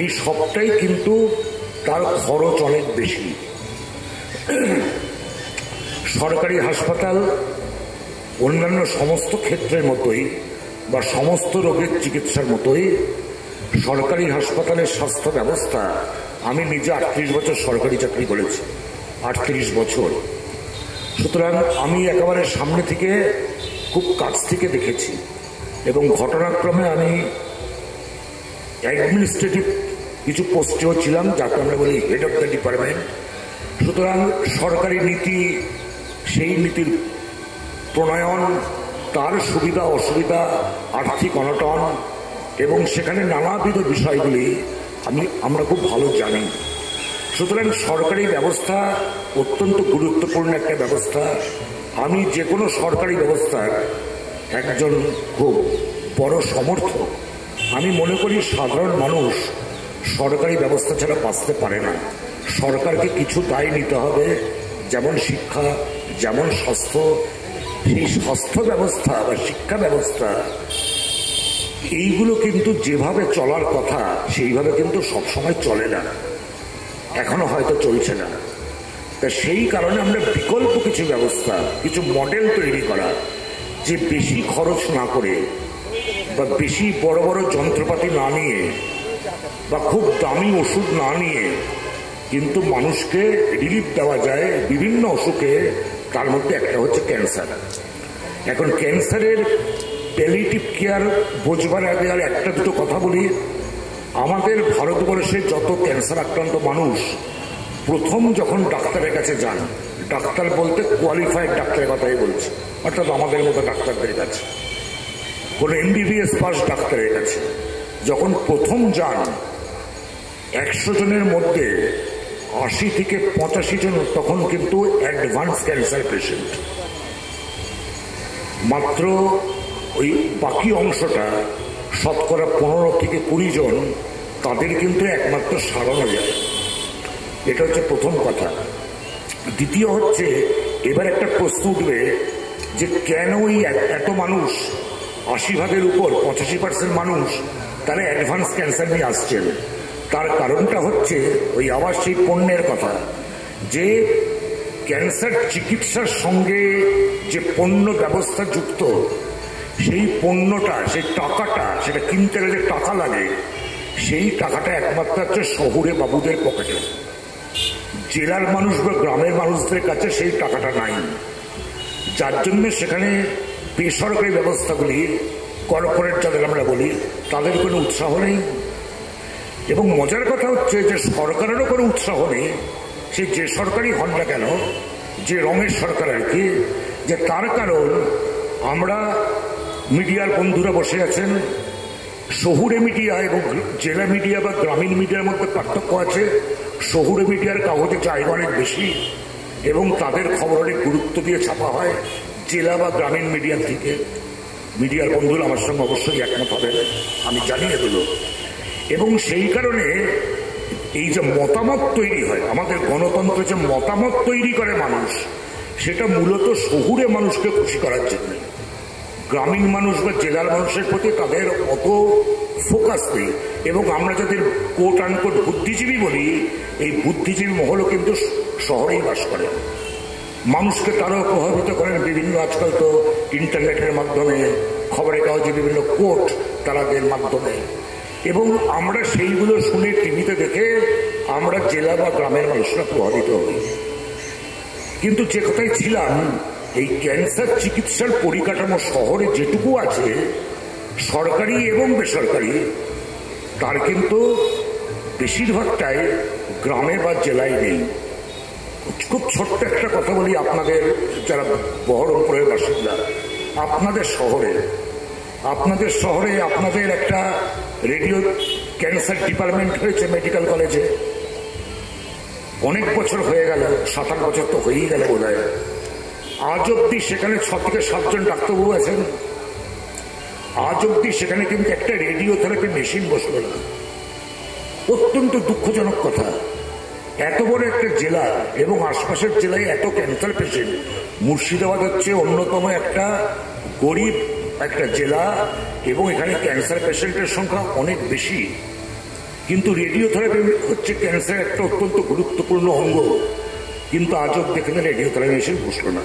এই সবটাই কিন্তু তার খরচ অনেক বেশি। সরকারি হাসপাতাল অন্যান্য সমস্ত ক্ষেত্রের মতোই বা সমস্ত রোগের চিকিৎসার মতোই সরকারি হাসপাতালের স্বাস্থ্য ব্যবস্থা, আমি নিজে 38 বছর সরকারি চাকরি করেছি, 38 বছর। সুতরাং আমি একেবারে সামনে থেকে খুব কাছ থেকে দেখেছি এবং ঘটনাক্রমে আমি অ্যাডমিনিস্ট্রেটিভ কিছু পোস্টেও ছিলাম, যাকে আমরা বলি হেড অফ দ্য ডিপার্টমেন্ট। সুতরাং সরকারি নীতি, সেই নীতির প্রণয়ন, তার সুবিধা অসুবিধা, আর্থিক অনটন এবং সেখানে নানাবিধ বিষয়গুলি আমরা খুব ভালো জানি। সুতরাং সরকারি ব্যবস্থা অত্যন্ত গুরুত্বপূর্ণ একটা ব্যবস্থা। আমি যে কোনো সরকারি ব্যবস্থার একজন খুব বড় সমর্থক। আমি মনে করি সাধারণ মানুষ সরকারি ব্যবস্থা ছাড়া বাঁচতে পারে না। সরকারকে কিছু দায় নিতে হবে, যেমন শিক্ষা, যেমন স্বাস্থ্য। সেই স্বাস্থ্য ব্যবস্থা বা শিক্ষা ব্যবস্থা এইগুলো কিন্তু যেভাবে চলার কথা সেইভাবে কিন্তু সবসময় চলে না, এখনো হয়তো চলছে না। তা সেই কারণে আমরা বিকল্প কিছু ব্যবস্থা, কিছু মডেল তৈরি করা, যে বেশি খরচ না করে বা বেশি বড় বড় যন্ত্রপাতি না নিয়ে বা খুব দামি ওষুধ না নিয়ে কিন্তু মানুষকে রিলিফ দেওয়া যায় বিভিন্ন অসুখে। তার মধ্যে একটা হচ্ছে ক্যান্সার। এখন ক্যান্সারের প্যালিয়েটিভ কেয়ার বোঝবার আগে আর একটা দুটো কথা বলি। আমাদের ভারতবর্ষে যত ক্যান্সার আক্রান্ত মানুষ প্রথম যখন ডাক্তারের কাছে যান, ডাক্তার বলতে কোয়ালিফাইড ডাক্তারের কথাই বলছে, অর্থাৎ আমাদের মতো ডাক্তারদের কাছে, কোনো MBBS পাস ডাক্তারের কাছে যখন প্রথম যান, 100 জনের মধ্যে 80 থেকে 85 জন তখন কিন্তু অ্যাডভান্স ক্যান্সার পেশেন্ট। মাত্র ওই বাকি অংশটা শতকরা 15 থেকে 20 জন, তাদের কিন্তু একমাত্র সারানো যায়। এটা হচ্ছে প্রথম কথা। দ্বিতীয় হচ্ছে, এবার একটা প্রশ্ন উঠবে যে কেন ওই এত মানুষ, 80% উপর 85% মানুষ তারা অ্যাডভান্স ক্যান্সার নিয়ে আসছেন। তার কারণটা হচ্ছে ওই আবার সেই পণ্যের কথা, যে ক্যান্সার চিকিৎসার সঙ্গে যে পণ্য ব্যবস্থা যুক্ত, সেই পণ্যটা, সেই টাকাটা, সেটা কিনতে গেলে টাকা লাগে, সেই টাকাটা একমাত্র হচ্ছে শহুরে বাবুদের পকেটে। জেলার মানুষ বা গ্রামের মানুষদের কাছে সেই টাকাটা নাই, যার জন্য সেখানে বেসরকারি ব্যবস্থাগুলি, কর্পোরেট যাদের আমরা বলি, তাদের কোনো উৎসাহ নেই। এবং মজার কথা হচ্ছে যে সরকারেরও কোনো উৎসাহ নেই, সে যে সরকারই হন না কেন, যে রঙের সরকার আর কি। যে তার কারণ, আমরা মিডিয়ার বন্ধুরা বসে আছেন, শহুরে মিডিয়া এবং জেলা মিডিয়া বা গ্রামীণ মিডিয়ার মধ্যে পার্থক্য আছে। শহুরে মিডিয়ার কাগজে জায়গা অনেক বেশি এবং তাদের খবর অনেক গুরুত্ব দিয়ে ছাপা হয় জেলা বা গ্রামীণ মিডিয়া থেকে। মিডিয়ার বন্ধুরা আমার সঙ্গে অবশ্যই একমত হবেন, আমি জানি এগুলো। এবং সেই কারণে এই যে মতামত তৈরি হয়, আমাদের গণতন্ত্রে যে মতামত তৈরি করে মানুষ, সেটা মূলত শহুরে মানুষকে খুশি করার জন্য। গ্রামীণ মানুষ বা জেলার মানুষের প্রতি তাদের অত ফোকাস নেই। এবং আমরা যাদের কোট আনকোট বুদ্ধিজীবী বলি, এই বুদ্ধিজীবী মহলও কিন্তু শহরেই বাস করে। মানুষকে তারাও প্রভাবিত করেন বিভিন্ন, আজকাল তো ইন্টারনেটের মাধ্যমে, খবরের কাগজে বিভিন্ন কোট তারাদের মাধ্যমে। এবং আমরা সেইগুলো শুনে টিভিতে দেখে আমরা জেলা বা গ্রামের মানুষরা প্রভাবিত হই। কিন্তু যে কথাই ছিলাম, এই ক্যান্সার চিকিৎসার পরিকাঠামো শহরে যেটুকু আছে, সরকারি এবং বেসরকারি, তার কিন্তু বেশিরভাগটাই গ্রামে বা জেলায় নেই। খুব ছোট্ট একটা কথা বলি আপনাদের যারা বহরমপুরের বাসিন্দা, আপনাদের শহরে আপনাদের একটা রেডিও ক্যান্সার ডিপার্টমেন্ট হয়েছে মেডিকেল কলেজে, অনেক বছর হয়ে গেল, 7-8 বছর তো হয়েই গেল বোধ হয়। আজ অব্দি সেখানে 6 থেকে 7 জন ডাক্তারবাবু আছেন। আজ অব্দি সেখানে কিন্তু একটা রেডিওথেরাপি মেশিন বসলো না। অত্যন্ত দুঃখজনক কথা। এত বড় একটা জেলা এবং আশপাশের জেলায় এত ক্যান্সার পেশেন্ট। মুর্শিদাবাদ হচ্ছে অন্যতম একটা গরিব একটা জেলা এবং এখানে ক্যান্সার পেশেন্টের সংখ্যা অনেক বেশি। কিন্তু রেডিওথেরাপি হচ্ছে ক্যান্সারের একটা অত্যন্ত গুরুত্বপূর্ণ অঙ্গ, কিন্তু আজ অব্দি এখানে রেডিওথেরাপি মেশিন বসলো না।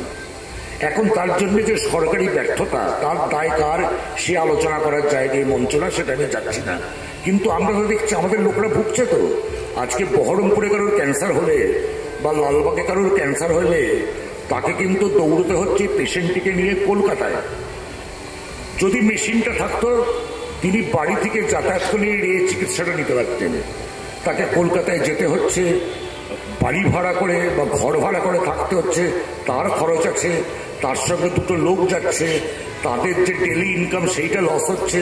এখন তার জন্য যে সরকারি ব্যর্থতা, তার দায় কার, সে আলোচনা করার জায়গায় মঞ্চ না, সেটা আমি যাচ্ছি না। কিন্তু আমরা তো দেখছি আমাদের লোকরা ভুগছে। তো আজকে বহরমপুরে কারোর ক্যান্সার হলে বা লালবাগে কারোর ক্যান্সার হলে তাকে কিন্তু দৌড়তে হচ্ছে পেশেন্টটিকে নিয়ে কলকাতায়। যদি মেশিনটা থাকতো, তিনি বাড়ি থেকে যাতায়াত করে এই চিকিৎসাটা নিতে পারতেন। তাকে কলকাতায় যেতে হচ্ছে, বাড়ি ভাড়া করে বা ঘর ভাড়া করে থাকতে হচ্ছে, তার খরচ আছে, তার সঙ্গে দুটো লোক যাচ্ছে, তাদের যে ডেলি ইনকাম সেইটা লস হচ্ছে,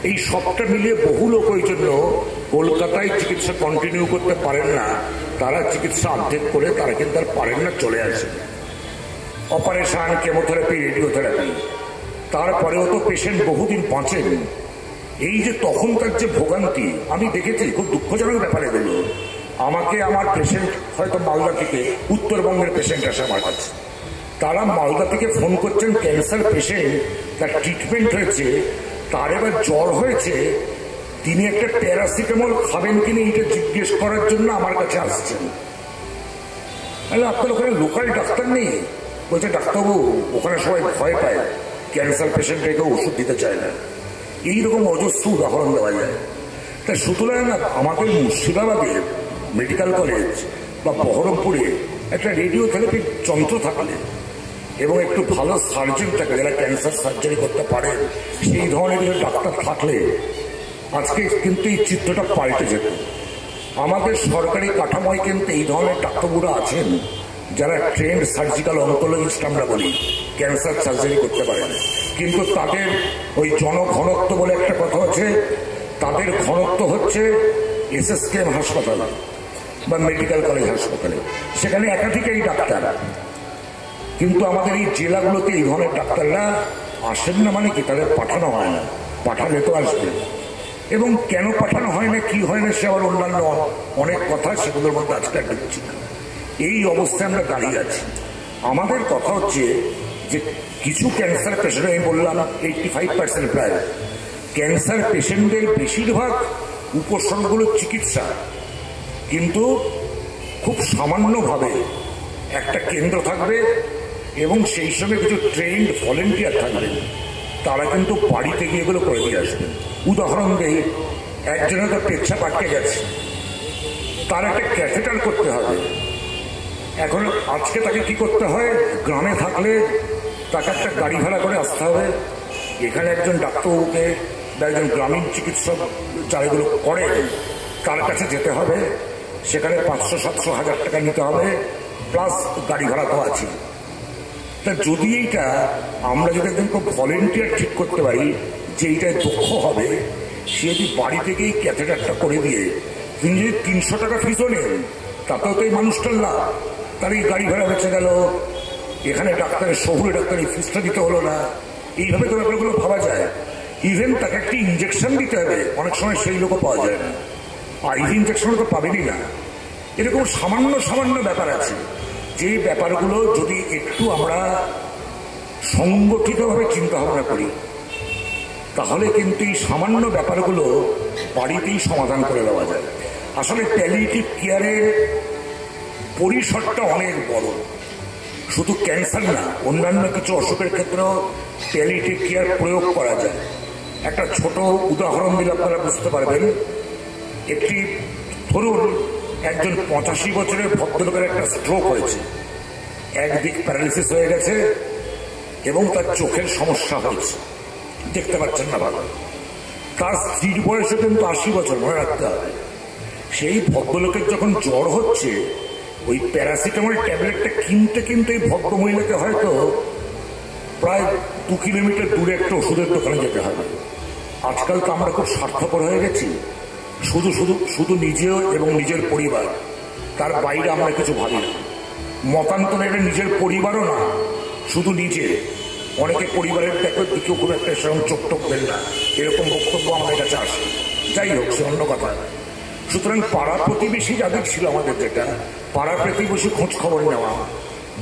এই সবটা মিলিয়ে বহু লোক ওই জন্য কলকাতায় চিকিৎসা কন্টিনিউ করতে পারেন না। তারা চিকিৎসা অর্ধেক করে তারা কিন্তু আর পারেন না, চলে আসে। অপারেশন, কেমোথেরাপি, রেডিওথেরাপি, তারপরেও তো পেশেন্ট বহুদিন বাঁচেন। এই যে তখনকার যে ভোগান্তি আমি দেখেছি, খুব দুঃখজনক ব্যাপার এগুলো। আমাকে আমার পেশেন্ট হয়তো মালদা থেকে, উত্তরবঙ্গের পেশেন্ট আসে আমার কাছে, তারা মালদা থেকে ফোন করছেন, ক্যান্সার পেশেন্ট, তার ট্রিটমেন্ট হয়েছে, তার এবার জ্বর হয়েছে, তিনি একটা প্যারাসিটামল খাবেন কিনা এটা জিজ্ঞেস করার জন্য আমার কাছে আসছেন। আপনার ওখানে লোকাল ডাক্তার নেই? বলছে ডাক্তারবাবু ওখানে সবাই ভয় পায়, ক্যান্সার পেশেন্টকে ওষুধ দিতে চায় না। এইরকম অজস্র উদাহরণ দেওয়া যায়। তাই সুতরাং আমাদের মুর্শিদাবাদের মেডিকেল কলেজ বা বহরমপুরে একটা রেডিওথেরাপির যন্ত্র থাকলে এবং একটু ভালো সার্জন থাকে যারা ক্যান্সার সার্জারি করতে পারে, সেই ধরনের কিছু ডাক্তার থাকলে আজকে কিন্তু এই চিত্রটা পাল্টে যেত। আমাদের সরকারি কাঠামোয় কিন্তু এই ধরনের ডাক্তারবাবুরা আছেন যারা ট্রেন্ড সার্জিক্যাল অনকোলজিস্ট আমরা বলি, ক্যান্সার সার্জারি করতে পারেন, কিন্তু তাদের ওই জনঘনত্ব বলে একটা কথা আছে, তাদের ঘনত্ব হচ্ছে SSKM হাসপাতাল বা মেডিকেল কলেজ হাসপাতালে, সেখানে একাধিক এই ডাক্তার। কিন্তু আমাদের এই জেলাগুলোতে এই ধরনের ডাক্তাররা আসেন না, মানে কি তাদের পাঠানো হয় না, পাঠালে তো আসবে। এবং কেন পাঠানো হয় না, কি হয় না, সে আবার অন্যান্য অনেক কথা, সেগুলোর মধ্যে আজকে ঢুকছি না। এই অবস্থায় আমরা দাঁড়িয়ে আছি। আমাদের কথা হচ্ছে যে কিছু ক্যান্সার পেশেন্ট, আমি বললাম 85% প্রায় ক্যান্সার পেশেন্টদের বেশিরভাগ উপসর্গগুলো চিকিৎসা, কিন্তু খুব সামান্যভাবে একটা কেন্দ্র থাকবে এবং সেই সঙ্গে কিছু ট্রেন্ড ভলেন্টিয়ার থাকবেন, তারা কিন্তু বাড়িতে গিয়ে এগুলো করে দিয়ে আসবেন। উদাহরণ দেই, একজনের তো পেচ্ছাপ আটকে গেছে, তার একটা ক্যাথেটার করতে হবে। এখন আজকে তাকে কি করতে হয়, গ্রামে থাকলে তাকে একটা গাড়ি ভাড়া করে আসতে হবে, এখানে একজন ডাক্তারবাবুকে বা একজন গ্রামীণ চিকিৎসক যারা এগুলো করে তার কাছে যেতে হবে, সেখানে 500-700-1000 টাকা নিতে হবে, প্লাস গাড়ি ভাড়া তো আছে। তা যদি এইটা আমরা যদি একজন খুব ভলেন্টিয়ার ঠিক করতে পারি যে এইটায় দক্ষ হবে, সে যদি বাড়ি থেকেই ক্যাথেটারটা করে দিয়ে তিনি যদি 300 টাকা ফিসও নেন, তাতেও তো এই মানুষটার লাভ, তার এই গাড়ি ভাড়া বেঁচে গেল, এখানে ডাক্তারের শহুরে ডাক্তারের ফিসটা দিতে হলো না। এইভাবে তো ব্যাপারগুলো ভাবা যায়। ইভেন তাকে একটি ইঞ্জেকশন দিতে হবে, অনেক সময় সেই লোকও পাওয়া যায় না, আইভি ইঞ্জেকশনও তো পাবেনই না। এরকম সামান্য সামান্য ব্যাপার আছে, যে ব্যাপারগুলো যদি একটু আমরা সংগঠিতভাবে চিন্তা ভাবনা করি, তাহলে কিন্তু এই সামান্য ব্যাপারগুলো বাড়িতেই সমাধান করে দেওয়া যায়। আসলে প্যালিয়েটিভ কেয়ারের পরিসরটা অনেক বড়, শুধু ক্যান্সার না, অন্যান্য কিছু অসুখের ক্ষেত্রেও প্যালিয়েটিভ কেয়ার প্রয়োগ করা যায়। একটা ছোট উদাহরণ দিলে আপনারা বুঝতে পারবেন। একটি ধরুন একজন 85 বছরের ভদ্রলোকের একটা স্ট্রোক হয়েছে, একদিক প্যারালিসিস হয়ে গেছে এবং তার চোখের সমস্যা হয়েছে, দেখতে পাচ্ছেন না ভালো। তার স্ত্রীর বয়সে কিন্তু 80 বছর, মনে রাখতে হবে। সেই ভদ্রলোকের যখন জ্বর হচ্ছে, ওই প্যারাসিটামল ট্যাবলেটটা কিনতে কিনতে এই ভদ্র মহিলাকে হয়তো প্রায় 2 কিলোমিটার দূরে একটা ওষুধের দোকানে যেতে হবে। আজকাল তো আমরা খুব স্বার্থপর হয়ে গেছি, শুধু নিজেও এবং নিজের পরিবার, তার বাইরে আমরা কিছু ভাবি না। মতান্তরে এটা নিজের পরিবারও না, শুধু নিজে। অনেকে পরিবারের দিকেও খুব একটা সেরকম চোখ টোক দেন না, এরকম বক্তব্য আমাদের কাছে আসে। যাই হোক, সে অন্য কথা। সুতরাং পাড়া প্রতিবেশী যাদের ছিল আমাদের, যেটা পাড়া প্রতিবেশী খোঁজ খবর নেওয়া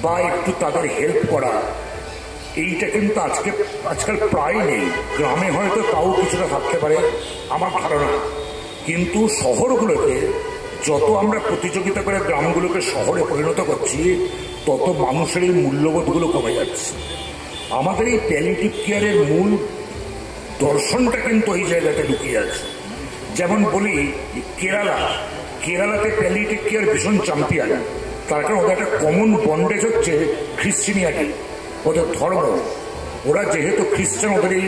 বা একটু তাদের হেল্প করা, এইটা কিন্তু আজকাল প্রায় নেই। গ্রামে হয়তো তাও কিছুটা থাকতে পারে আমার ধারণা, কিন্তু শহরগুলোতে যত আমরা প্রতিযোগিতা করে গ্রামগুলোকে শহরে পরিণত করছি, তত মানুষের এই মূল্যবোধগুলো কমে যাচ্ছে। আমাদের এই প্যালিয়েটিভ কেয়ারের মূল দর্শনটা কিন্তু এই জায়গাতে লুকিয়ে আছে। যেমন বলি, কেরালাতে প্যালিয়েটিভ কেয়ার ভীষণ চ্যাম্পিয়ন, তার কারণ ওদের একটা কমন বন্ডেজ হচ্ছে খ্রিশ্চানিয়াটি, ওদের ধর্ম। ওরা যেহেতু খ্রিস্টান, ওদের এই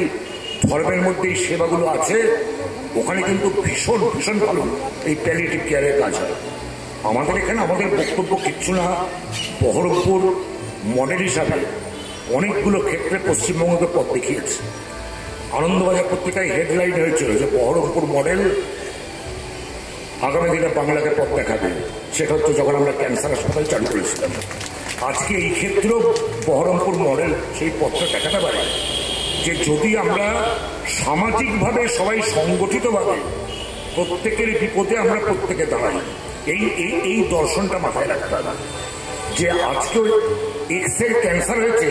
ধর্মের মধ্যে এই সেবাগুলো আছে, ওখানে কিন্তু ভীষণ ভীষণ ভালো এই প্যালিয়েটিভ কেয়ারের কাজ হয়। আমাদের এখানে আমাদের বক্তব্য কিচ্ছু না, বহরমপুর মডেল হিসাবে অনেকগুলো ক্ষেত্রে পশ্চিমবঙ্গকে পথ দেখিয়েছে। আনন্দবাজার পত্রিকায় হেডলাইন হয়েছিল যে বহরমপুর মডেল আগামী দিনে বাংলাকে পথ দেখাবে। সেটা হচ্ছে যখন আমরা ক্যান্সার হাসপাতাল চালু করেছিলাম। আজকে এই ক্ষেত্রেও বহরমপুর মডেল সেই পথটা দেখাতে পারে যে যদি আমরা সামাজিকভাবে সবাই সংগঠিতভাবে প্রত্যেকের বিপদে আমরা প্রত্যেকে দাঁড়াই, এই দর্শনটা মাথায় রাখতে হবে যে আজকেও এক্স-রে ক্যান্সার হয়েছে,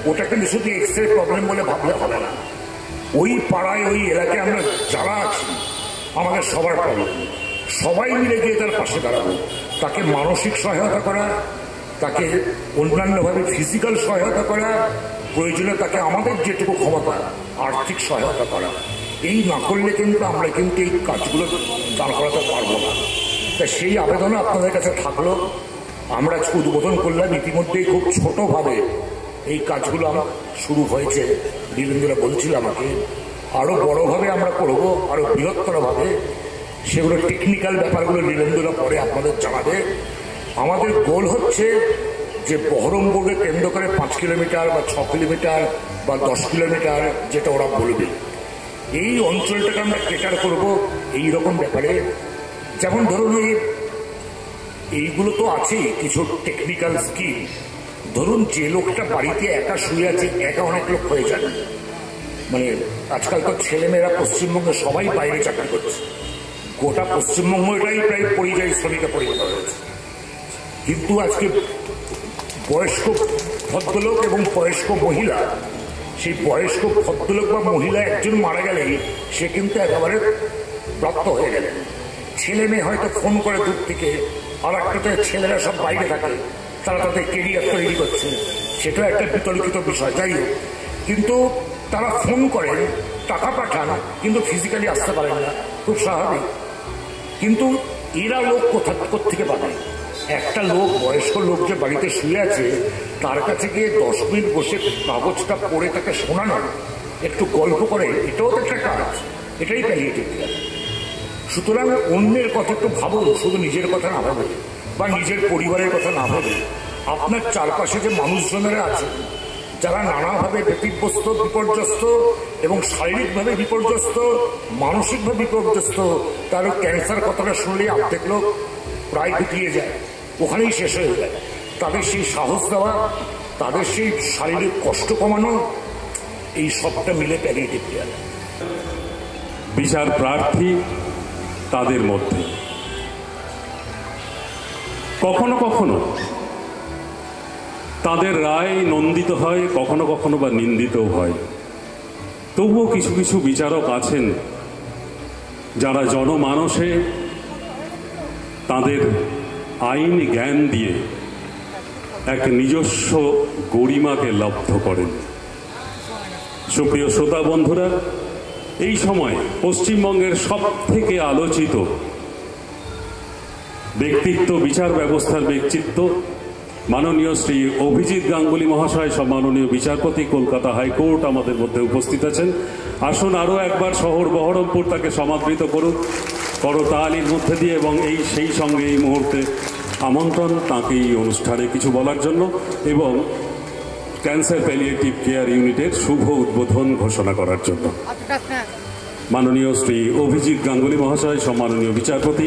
ওটা কিন্তু শুধু এক্স-রে প্রবলেম বলে ভাবলে হবে না। ওই পাড়ায় ওই এলাকায় আমরা যারা আছি আমাদের সবার প্রবলেম, সবাই মিলে গিয়ে তার পাশে দাঁড়াবো, তাকে মানসিক সহায়তা করা, তাকে অন্যান্যভাবে ফিজিক্যাল সহায়তা করা, প্রয়োজনে তাকে আমাদের যেটুকু ক্ষমতা আর্থিক সহায়তা করা। এই না করলে কিন্তু আমরা কিন্তু এই কাজগুলো দাঁড় করাতে পারবো না। তা সেই আবেদনও আপনাদের কাছে থাকলো। আমরা উদ্বোধন করলাম, ইতিমধ্যেই খুব ছোটোভাবে এই কাজগুলো শুরু হয়েছে। বীরেন্দ্ররা বলছিল আমাকে আরও বড়োভাবে আমরা করবো, আরও বৃহত্তরভাবে। সেগুলো টেকনিক্যাল ব্যাপারগুলো বীরেন্দ্ররা পরে আপনাদের জানাবে। আমাদের গোল হচ্ছে যে বহরমপুরকে কেন্দ্র করে 5 কিলোমিটার বা 6 কিলোমিটার বা 10 কিলোমিটার যেটা ওরা বলবে, এই অঞ্চলটাকে আমরা কেটার করবো এই রকম ব্যাপারে। যেমন ধরুন এইগুলো তো আছেই কিছু টেকনিক্যাল স্কিম। ধরুন যে লোকটা বাড়িতে একা শুয়ে আছে, একা অনেক লোক হয়ে যাবে। মানে আজকাল তো ছেলেমেয়েরা পশ্চিমবঙ্গে সবাই বাইরে চাকরি করছে, গোটা পশ্চিমবঙ্গটাই প্রায় পরিযায়ী শ্রমিকে পরিণত হয়েছে। কিন্তু আজকে বয়স্ক ভদ্রলোক এবং বয়স্ক মহিলা, সেই বয়স্ক ভদ্রলোক বা মহিলা একজন মারা গেলেই সে কিন্তু একেবারে প্রাপ্ত হয়ে গেলেন। ছেলে মেয়ে হয়তো ফোন করে দূর থেকে, আর একটা ছেলেরা সব বাইরে থাকে, তারা তাদের কেরিয়ার তৈরি করছে, সেটাও একটা বিতর্কিত বিষয়। যাই হোক, কিন্তু তারা ফোন করেন, টাকা পাঠান, কিন্তু ফিজিক্যালি আসতে পারেন না, খুব স্বাভাবিক। কিন্তু এরা লোক কোথেকে পাবে? একটা লোক, বয়স্ক লোক যে বাড়িতে শুয়ে আছে, তার কাছে গিয়ে 10 মিনিট বসে কাগজটা পড়ে তাকে শোনানো, একটু গল্প করে, এটাও তো একটা কাজ, এটাই প্যালিয়েটিভ কেয়ার। সুতরাং অন্যের কথা একটু ভাবুন, শুধু নিজের কথা না ভাবে বা নিজের পরিবারের কথা না ভাবে। আপনার চারপাশে যে মানুষজনেরা আছে যারা নানাভাবে ব্যতিব্যস্ত, বিপর্যস্ত এবং শারীরিকভাবে বিপর্যস্ত, মানসিকভাবে বিপর্যস্ত, তার ক্যান্সার কথাটা শুনলেই অর্ধেক লোক প্রায় গুটিয়ে যায়, ওখানেই শেষ হয়ে যায়। তাদের সেই সাহস দেওয়া, তাদের সেই শারীরিক কষ্ট কমানো, এই সবটা মিলে প্যালিয়েটিভ কেয়ার। বিচার প্রার্থী তাদের মধ্যে কখনো কখনো তাদের রায় নন্দিত হয়, কখনো কখনো বা নিন্দিতও হয়। তবুও কিছু কিছু বিচারক আছেন যারা জনমানসে তাদের আইনি জ্ঞান দিয়ে এক নিজস্ব গরিমাকে লব্ধ করেন। সুপ্রিয় শ্রোতা বন্ধুরা, এই সময় পশ্চিমবঙ্গের সবথেকে আলোচিত ব্যক্তিত্ব, বিচার ব্যবস্থার ব্যক্তিত্ব মাননীয় শ্রী অভিজিৎ গাঙ্গুলি মহাশয়, সম্মাননীয় বিচারপতি, কলকাতা হাইকোর্ট আমাদের মধ্যে উপস্থিত আছেন। আসুন আরও একবার শহর বহরমপুর তাকে সমাদৃত করুন করতালির মধ্যে দিয়ে, এবং সেই সঙ্গে এই মুহূর্তে আমন্ত্রণ তাঁকে এই অনুষ্ঠানে কিছু বলার জন্য এবং ক্যান্সার প্যালিয়েটিভ কেয়ার ইউনিটের শুভ উদ্বোধন ঘোষণা করার জন্য। মাননীয় শ্রী অভিজিৎ গাঙ্গুলি মহাশয়, সম্মাননীয় বিচারপতি,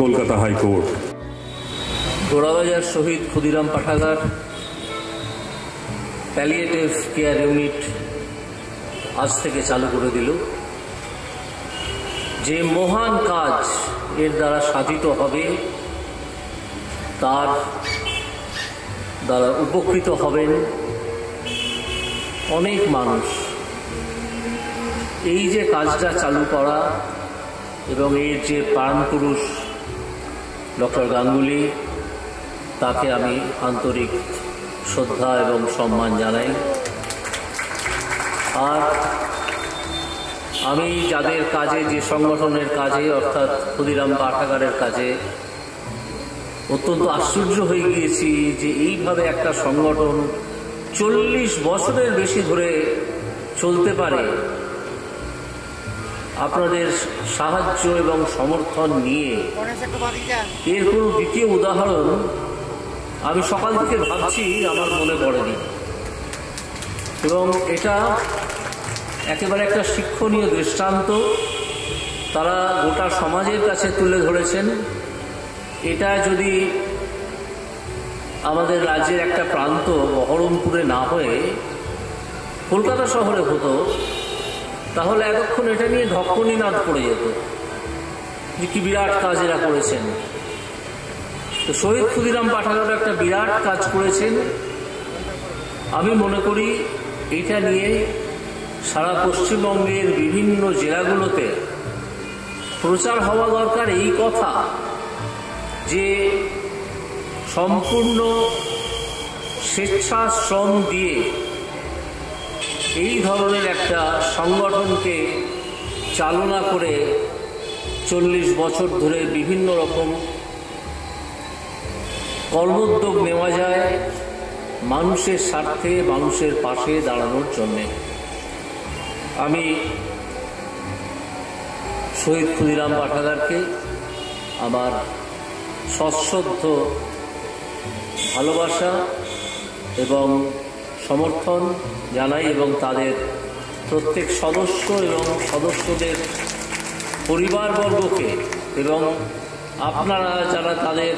কলকাতা হাইকোর্ট। গোড়াবাজার শহীদ ক্ষুদিরাম পাঠাগার প্যালিয়েটিভ কেয়ার ইউনিট আজ থেকে চালু করে দিল। যে মহান কাজ এর দ্বারা সাধিত হবে, তার দ্বারা উপকৃত হবেন অনেক মানুষ। এই যে কাজটা চালু করা এবং এর যে প্রাণপুরুষ ডক্টর গাঙ্গুলি, তাকে আমি আন্তরিক শ্রদ্ধা এবং সম্মান জানাই। আর আমি যাদের কাজে, যে সংগঠনের কাজে, অর্থাৎ ক্ষুদিরাম পাঠাগারের কাজে অত্যন্ত আশ্চর্য হয়ে গিয়েছি যে এইভাবে একটা সংগঠন 40 বছরের বেশি ধরে চলতে পারে। আপনাদের সাহায্য এবং সমর্থন নিয়ে এর কোনো দ্বিতীয় উদাহরণ আমি সকাল থেকে ভাবছি, আমার মনে পড়েনি। এবং এটা একেবারে একটা শিক্ষণীয় দৃষ্টান্ত তারা গোটা সমাজের কাছে তুলে ধরেছেন। এটা যদি আমাদের রাজ্যের একটা প্রান্ত বহরমপুরে না হয়ে কলকাতা শহরে হতো, তাহলে এতক্ষণ এটা নিয়ে ঢক্কনি নাদ পড়ে যেত যে কি বিরাট কাজ এরা করেছেন। তো শহীদ ক্ষুদিরাম পাঠাগার একটা বিরাট কাজ করেছেন। আমি মনে করি এটা নিয়ে সারা পশ্চিমবঙ্গের বিভিন্ন জেলাগুলোতে প্রচার হওয়া দরকার এই কথা যে সম্পূর্ণ স্বেচ্ছাশ্রম দিয়ে এই ধরনের একটা সংগঠনকে চালনা করে 40 বছর ধরে বিভিন্ন রকম কর্মোদ্যোগ নেওয়া যায় মানুষের স্বার্থে, মানুষের পাশে দাঁড়ানোর জন্যে। আমি শহীদ ক্ষুদিরাম পাঠাগারকে আমার সশ্রদ্ধ ভালোবাসা এবং সমর্থন জানাই এবং তাদের প্রত্যেক সদস্য এবং সদস্যদের পরিবারবর্গকে এবং আপনারা যারা তাদের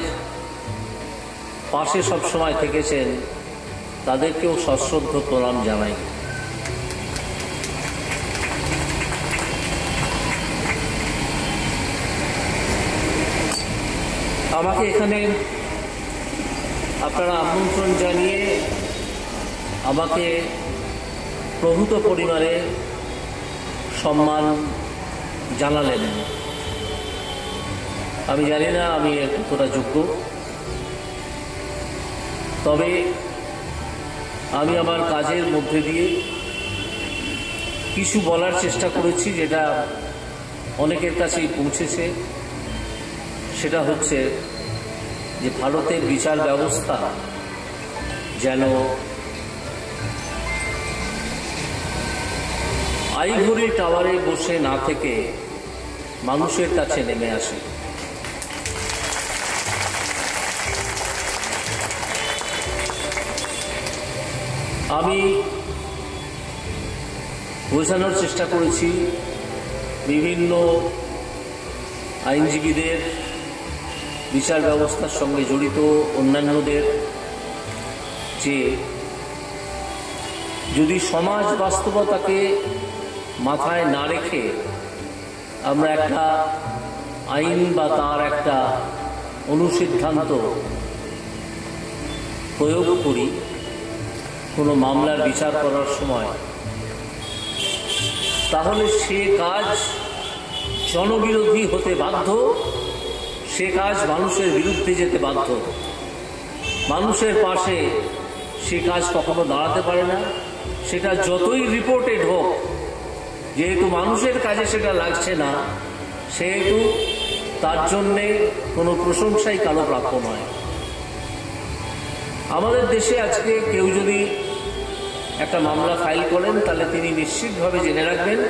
পাশে সবসময় থেকেছেন তাদেরকেও সশ্রদ্ধ প্রণাম জানাই। আমাকে এখানে আপনারা আমন্ত্রণ জানিয়ে আমাকে প্রভূত পরিমাণে সম্মান জানালেন। আমি জানি না আমি কতটা যোগ্য, তবে আমি আমার কাজের মধ্যে দিয়ে কিছু বলার চেষ্টা করেছি যেটা অনেকের কাছেই পৌঁছেছে। সেটা হচ্ছে যে ভারতের বিচার ব্যবস্থা যেন আইভরি টাওয়ারে বসে না থেকে মানুষের কাছে নেমে আসে। আমি বোঝানোর চেষ্টা করেছি বিভিন্ন আইনজীবীদের, বিচার ব্যবস্থার সঙ্গে জড়িত অন্যান্যদের যে যদি সমাজ বাস্তবতাকে মাথায় না রেখে আমরা একটা আইন বা তার একটা অনুসিদ্ধান্ত প্রয়োগ করি কোনো মামলার বিচার করার সময়, তাহলে সে কাজ জনবিরোধী হতে বাধ্য, সে কাজ মানুষের বিরুদ্ধে যেতে বাধ্য। মানুষের পাশে সে কাজ কখনো দাঁড়াতে পারে না। সেটা যতই রিপোর্টেড হোক, যেহেতু মানুষের কাজে সেটা লাগছে না, সেহেতু তার জন্যে কোনো প্রশংসাই কারো প্রাপ্য নয়। আমাদের দেশে আজকে কেউ যদি একটা মামলা ফাইল করেন তাহলে তিনি নিশ্চিতভাবে জেনে রাখবেন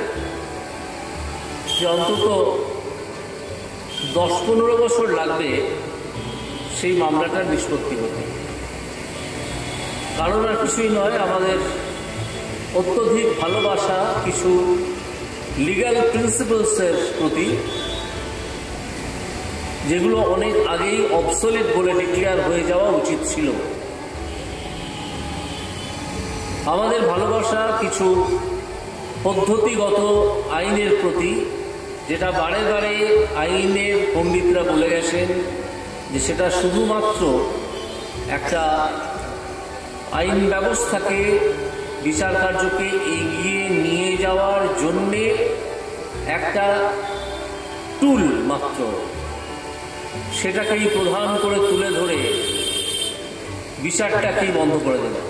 যে অন্তত 10-15 বছর লাগবে সেই মামলাটার নিষ্পত্তি হতে। কারণ আর কিছুই নয়, আমাদের অত্যধিক ভালোবাসা কিছু লিগ্যাল প্রিন্সিপালসের প্রতি, যেগুলো অনেক আগেই অবসোলিট বলে ডিক্লেয়ার হয়ে যাওয়া উচিত ছিল। আমাদের ভালোবাসা কিছু পদ্ধতিগত আইনের প্রতি, যেটা বারে বারে আইনের পণ্ডিতরা বলে গেছেন যে সেটা শুধুমাত্র একটা আইন ব্যবস্থাকে, বিচার কার্যকে এগিয়ে নিয়ে যাওয়ার জন্যে একটা টুল মাত্র, সেটাকেই প্রধান করে তুলে ধরে বিচারটাকেই বন্ধ করে দেবে।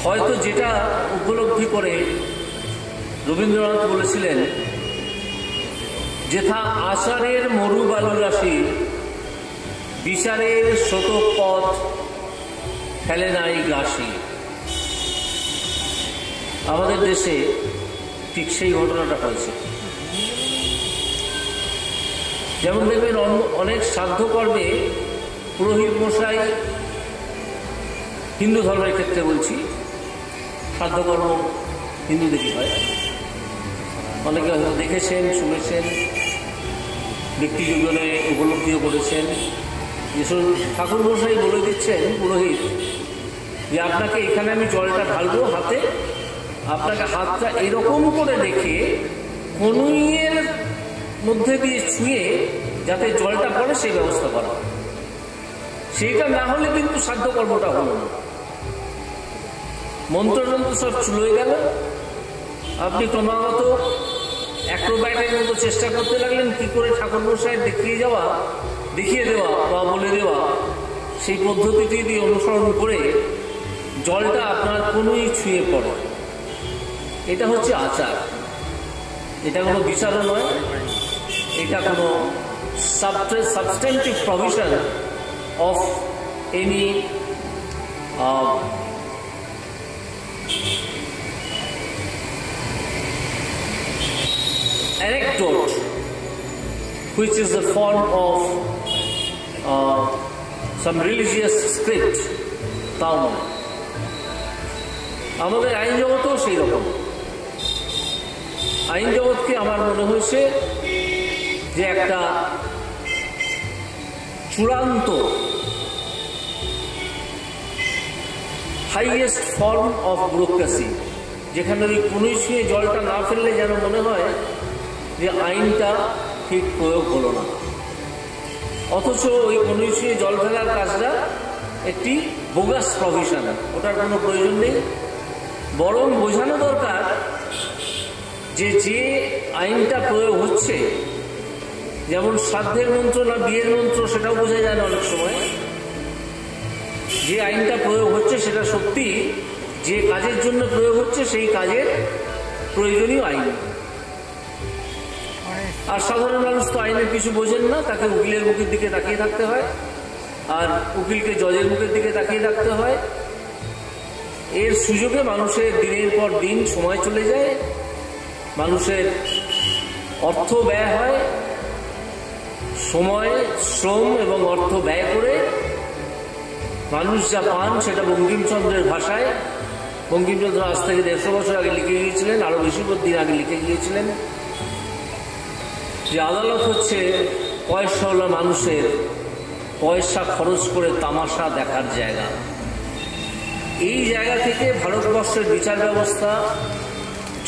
হয়তো যেটা উপলব্ধি করে রবীন্দ্রনাথ বলেছিলেন, যেথা আচারের মরুবালু রাশি বিচারের শতপথ ফেলে নাই গ্রাসী। আমাদের দেশে ঠিক সেই ঘটনাটা হয়েছে। যেমন দেখবেন অনেক শ্রাদ্ধকর্মে পুরোহিত মশাই, হিন্দু ধর্মের ক্ষেত্রে বলছি, শ্রাদ্ধকর্ম হিন্দুদেরই হয়। অনেকে হয়তো দেখেছেন, শুনেছেন, ব্যক্তি জীবনে উপলব্ধিও করেছেন। যেসব ঠাকুর মশাই বলে দিচ্ছেন পুরোহিত যে আপনাকে এখানে আমি জলটা ঢালবো হাতে, আপনাকে হাতটা এরকম করে রেখে কনুইয়ের মধ্যে দিয়ে ছুঁয়ে যাতে জলটা পড়ে সেই ব্যবস্থা করা। সেইটা না হলে কিন্তু সাধ্য কর্মটা হলো না। মন্ত্রযন্ত্র সব চুলোয় গেল, আপনি ক্রমাগত অ্যাক্রোব্যাটের মতো চেষ্টা করতে লাগলেন কি করে ঠাকুর মশাই দেখিয়ে দেওয়া বা বলে দেওয়া সেই পদ্ধতিটি দিয়ে অনুসরণ করে জলটা আপনার কোনোই ছুঁয়ে পড়ে। এটা হচ্ছে আচার, এটা কোনো বিচারও নয়, এটা কোনো substantive provision of any anecdote which is the form of some religious script, তাও নয়। আমাদের আইন জগতেও সেই রকম। আইন জগৎকে আমার মনে হয়েছে যে একটা চূড়ান্ত হাইয়েস্ট ফর্ম অফ ব্যুরোক্রেসি, যেখানে ওই কোনোই ছুঁয়ে জলটা না ফেললে যেন মনে হয় যে আইনটা ঠিক প্রয়োগ হলো না, অথচ ওই কোনোই ছুঁয়ে জল ফেলার কাজটা একটি বোগাস প্রভিশন, ওটার কোনো প্রয়োজন নেই। বরং বোঝানো দরকার যে আইনটা প্রয়োগ হচ্ছে, যেমন শ্রাদ্ধের মন্ত্র না বিয়ের মন্ত্র সেটাও বোঝা যায় না অনেক সময়। যে আইনটা প্রয়োগ হচ্ছে সেটা সত্যি যে কাজের জন্য প্রয়োগ হচ্ছে সেই কাজের প্রয়োজনীয় আইন। আর সাধারণ মানুষ তো আইনের কিছু বোঝেন না, তাকে উকিলের মুখের দিকে তাকিয়ে থাকতে হয়, আর উকিলকে জজের মুখের দিকে তাকিয়ে থাকতে হয়। এর সুযোগে মানুষের দিনের পর দিন সময় চলে যায়, মানুষের অর্থ ব্যয় হয়। সময়, শ্রম এবং অর্থ ব্যয় করে মানুষ যা পান সেটা বঙ্কিমচন্দ্রের ভাষায়, বঙ্কিমচন্দ্র আজ থেকে 150 বছর আগে লিখে গিয়েছিলেন, আরো বেশি দিন আগে লিখে গিয়েছিলেন যে আদালত হচ্ছে পয়সাওয়ালা মানুষের পয়সা খরচ করে তামাশা দেখার জায়গা। এই জায়গা থেকে ভারতবর্ষের বিচার ব্যবস্থা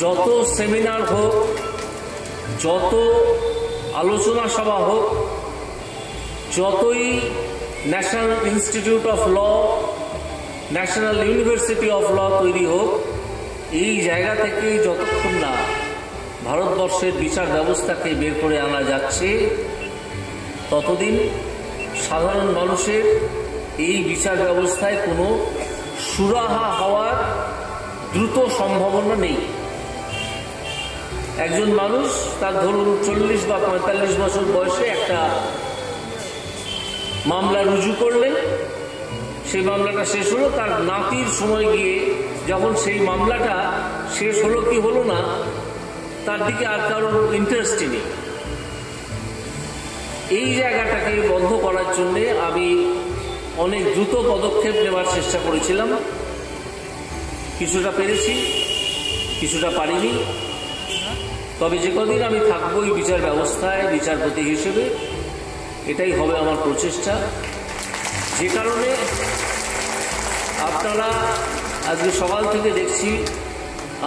যত সেমিনার হোক, যত আলোচনা সভা হোক, যতই national institute of law, national university of law তৈরি হোক, এই জায়গা থেকে যতক্ষণ না ভারতবর্ষের বিচার ব্যবস্থাকে বের করে আনা যাচ্ছে ততদিন সাধারণ মানুষের এই বিচার ব্যবস্থায় কোনো সুরাহা হওয়ার দ্রুত সম্ভাবনা নেই। একজন মানুষ তার ধরুন 40 বা 45 বছর বয়সে একটা মামলা রুজু করলেন, সেই মামলাটা শেষ হলো, তার নাতির সময় গিয়ে যখন সেই মামলাটা শেষ হলো কি হলো না তার দিকে আর কারোর ইন্টারেস্টই নেই। এই জায়গাটাকে বন্ধ করার জন্য আমি অনেক দ্রুত পদক্ষেপ নেওয়ার চেষ্টা করেছিলাম, কিছুটা পেরেছি, কিছুটা পারিনি। তবে যে কদিন আমি থাকবোই বিচার ব্যবস্থায় বিচারপতি হিসেবে, এটাই হবে আমার প্রচেষ্টা। যে কারণে আপনারা আজকে সকাল থেকে দেখছি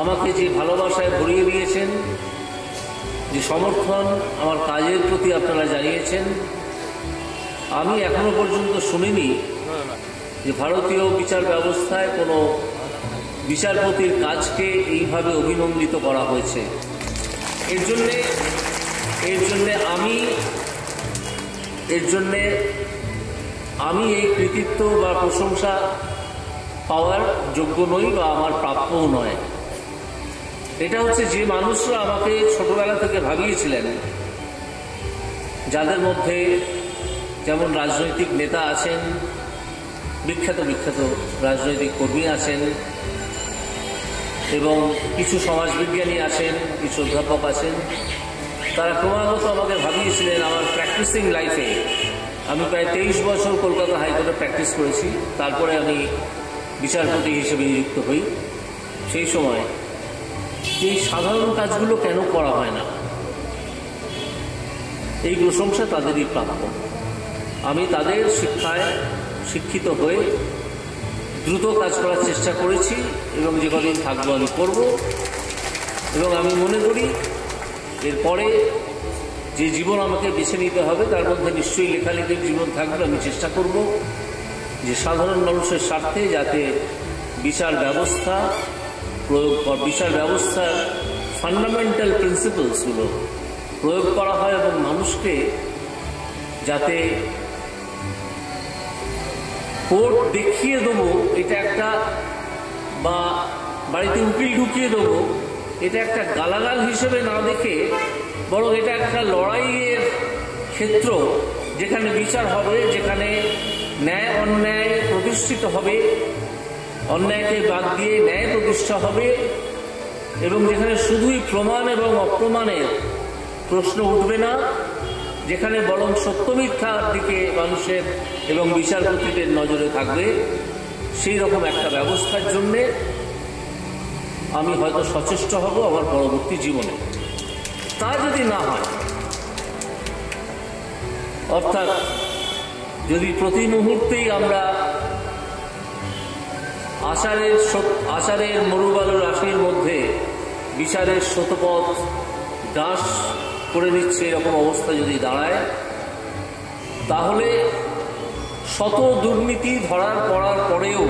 আমাকে যে ভালোবাসায় ভরিয়ে দিয়েছেন, যে সমর্থন আমার কাজের প্রতি আপনারা জানিয়েছেন, আমি এখনো পর্যন্ত শুনিনি যে ভারতীয় বিচার ব্যবস্থায় কোনো বিচারপতির কাজকে এইভাবে অভিনন্দিত করা হয়েছে। এর জন্যে আমি এই কৃতিত্ব বা প্রশংসা পাওয়ার যোগ্য নই বা আমার প্রাপ্যও নয়। এটা হচ্ছে যে মানুষরা আমাকে ছোটবেলা থেকে ভাবিয়েছিলেন, যাদের মধ্যে যেমন রাজনৈতিক নেতা আছেন, বিখ্যাত রাজনৈতিক কর্মী আছেন, এবং কিছু সমাজবিজ্ঞানী আছেন, কিছু অধ্যাপক আছেন, তারা ক্রমাগত আমাকে ভাবিয়েছিলেন আমার প্র্যাকটিসিং লাইফে। আমি প্রায় 23 বছর কলকাতা হাইকোর্টে প্র্যাকটিস করেছি, তারপরে আমি বিচারপতি হিসেবে নিযুক্ত হই। সেই সময় এই সাধারণ কাজগুলো কেন করা হয় না, এই প্রশংসা তাদেরই প্রাপ্য। আমি তাদের শিক্ষায় শিক্ষিত হয়ে দ্রুত কাজ করার চেষ্টা করেছি এবং যে কদিন থাকবো আমি করব। এবং আমি মনে করি এরপরে যে জীবন আমাকে বেছে নিতে হবে তার মধ্যে নিশ্চয়ই লেখালেখির জীবন থাকবে। আমি চেষ্টা করব যে সাধারণ মানুষের স্বার্থে যাতে বিচার ব্যবস্থার ফান্ডামেন্টাল প্রিন্সিপালসগুলো প্রয়োগ করা হয় এবং মানুষকে যাতে কোর্ট দেখিয়ে দেবো এটা একটা, বা বাড়িতে উকিল ঢুকিয়ে দেবো এটা একটা গালাগাল হিসেবে না দেখে, বরং এটা একটা লড়াইয়ের ক্ষেত্র যেখানে বিচার হবে, যেখানে ন্যায় অন্যায় প্রতিষ্ঠিত হবে, অন্যায়কে বাদ দিয়ে ন্যায় প্রতিষ্ঠা হবে, এবং যেখানে শুধুই প্রমাণ এবং অপ্রমাণের প্রশ্ন উঠবে না, যেখানে বরং সত্য মিথ্যার দিকে মানুষের এবং বিচারপতিদের নজরে থাকবে, সেই রকম একটা ব্যবস্থার জন্যে আমি হয়তো সচেষ্ট হব আমার পরবর্তী জীবনে। তা যদি না হয়, অর্থাৎ যদি প্রতি মুহূর্তেই আমরা আষাঢ়ের মরুবালুর রাশির মধ্যে বিচারের শতপথ দাস করে নিচ্ছে এরকম অবস্থা যদি দাঁড়ায়, তাহলে শত দুর্নীতি ধরার পড়ার পরেও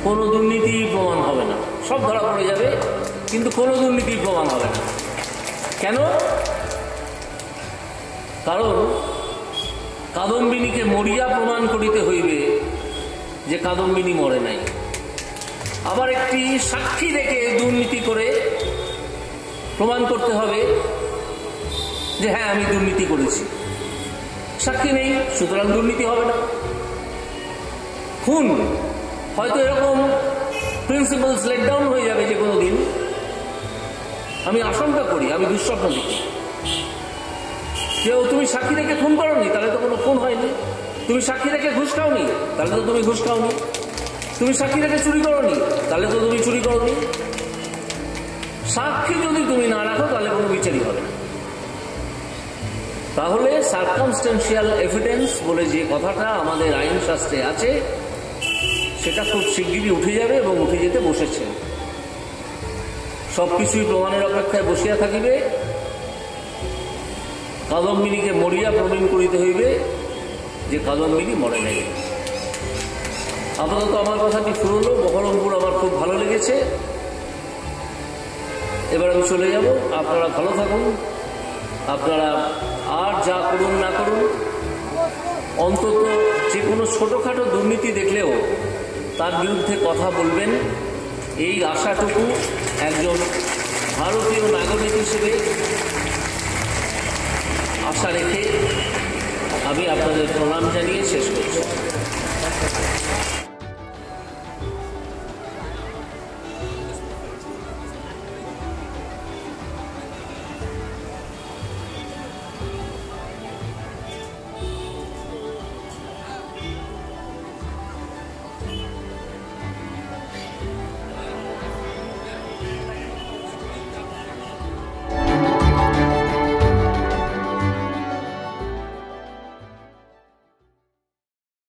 কোনো দুর্নীতি প্রমাণ হবে না। সব ধরা পড়ে যাবে কিন্তু কোনো দুর্নীতি প্রমাণ হবে না। কেন? কারণ কাদম্বিনীকে মরিয়া প্রমাণ করিতে হইবে যে কাদম্বিনী মরে নাই। আবার একটি সাক্ষী রেখে দুর্নীতি করে প্রমাণ করতে হবে যে হ্যাঁ আমি দুর্নীতি করেছি। সাক্ষী নেই, সুতরাং দুর্নীতি হবে না। খুন হয়তো এরকম প্রিন্সিপালস লেট ডাউন হয়ে যাবে যে কোনো দিন, আমি আশঙ্কা করি, আমি দুঃস্বপ্ন দেখি। কেউ তুমি সাক্ষী রেখে খুন করোনি, তাহলে তো কোনো খুন হয়নি। তুমি সাক্ষী রেখে ঘুষ খাওনি, তাহলে তো তুমি ঘুষ খাওনি। তুমি সাক্ষী রেখে চুরি করোনি, তাহলে তো তুমি চুরি করোনি। সাক্ষী যদি তুমি না রাখো তাহলে কোনো বিচারই হবে না। তাহলে সার্কামস্টেন্সিয়াল এভিডেন্স বলে যে কথাটা আমাদের আইন শাস্ত্রে আছে, সেটা খুব শিগগিরই উঠে যাবে এবং উঠে যেতে বসেছে। সবকিছুই প্রমাণের অপেক্ষায় বসিয়া থাকিবে। কাদম্বিনীকে মরিয়া প্রমাণ করিতে হইবে যে কাদম্বিনী মরে নাই। আপাতত আমার কথাটি ফুরলো। বহরমপুর আমার খুব ভালো লেগেছে। এবার আমি চলে যাব। আপনারা ভালো থাকুন। আপনারা আর যা করুন না করুন, অন্তত যে কোনো ছোটোখাটো দুর্নীতি দেখলেও তার বিরুদ্ধে কথা বলবেন, এই আশাটুকু একজন ভারতীয় নাগরিক হিসেবে আশা রেখে আমি আপনাদের প্রণাম জানিয়ে শেষ করছি।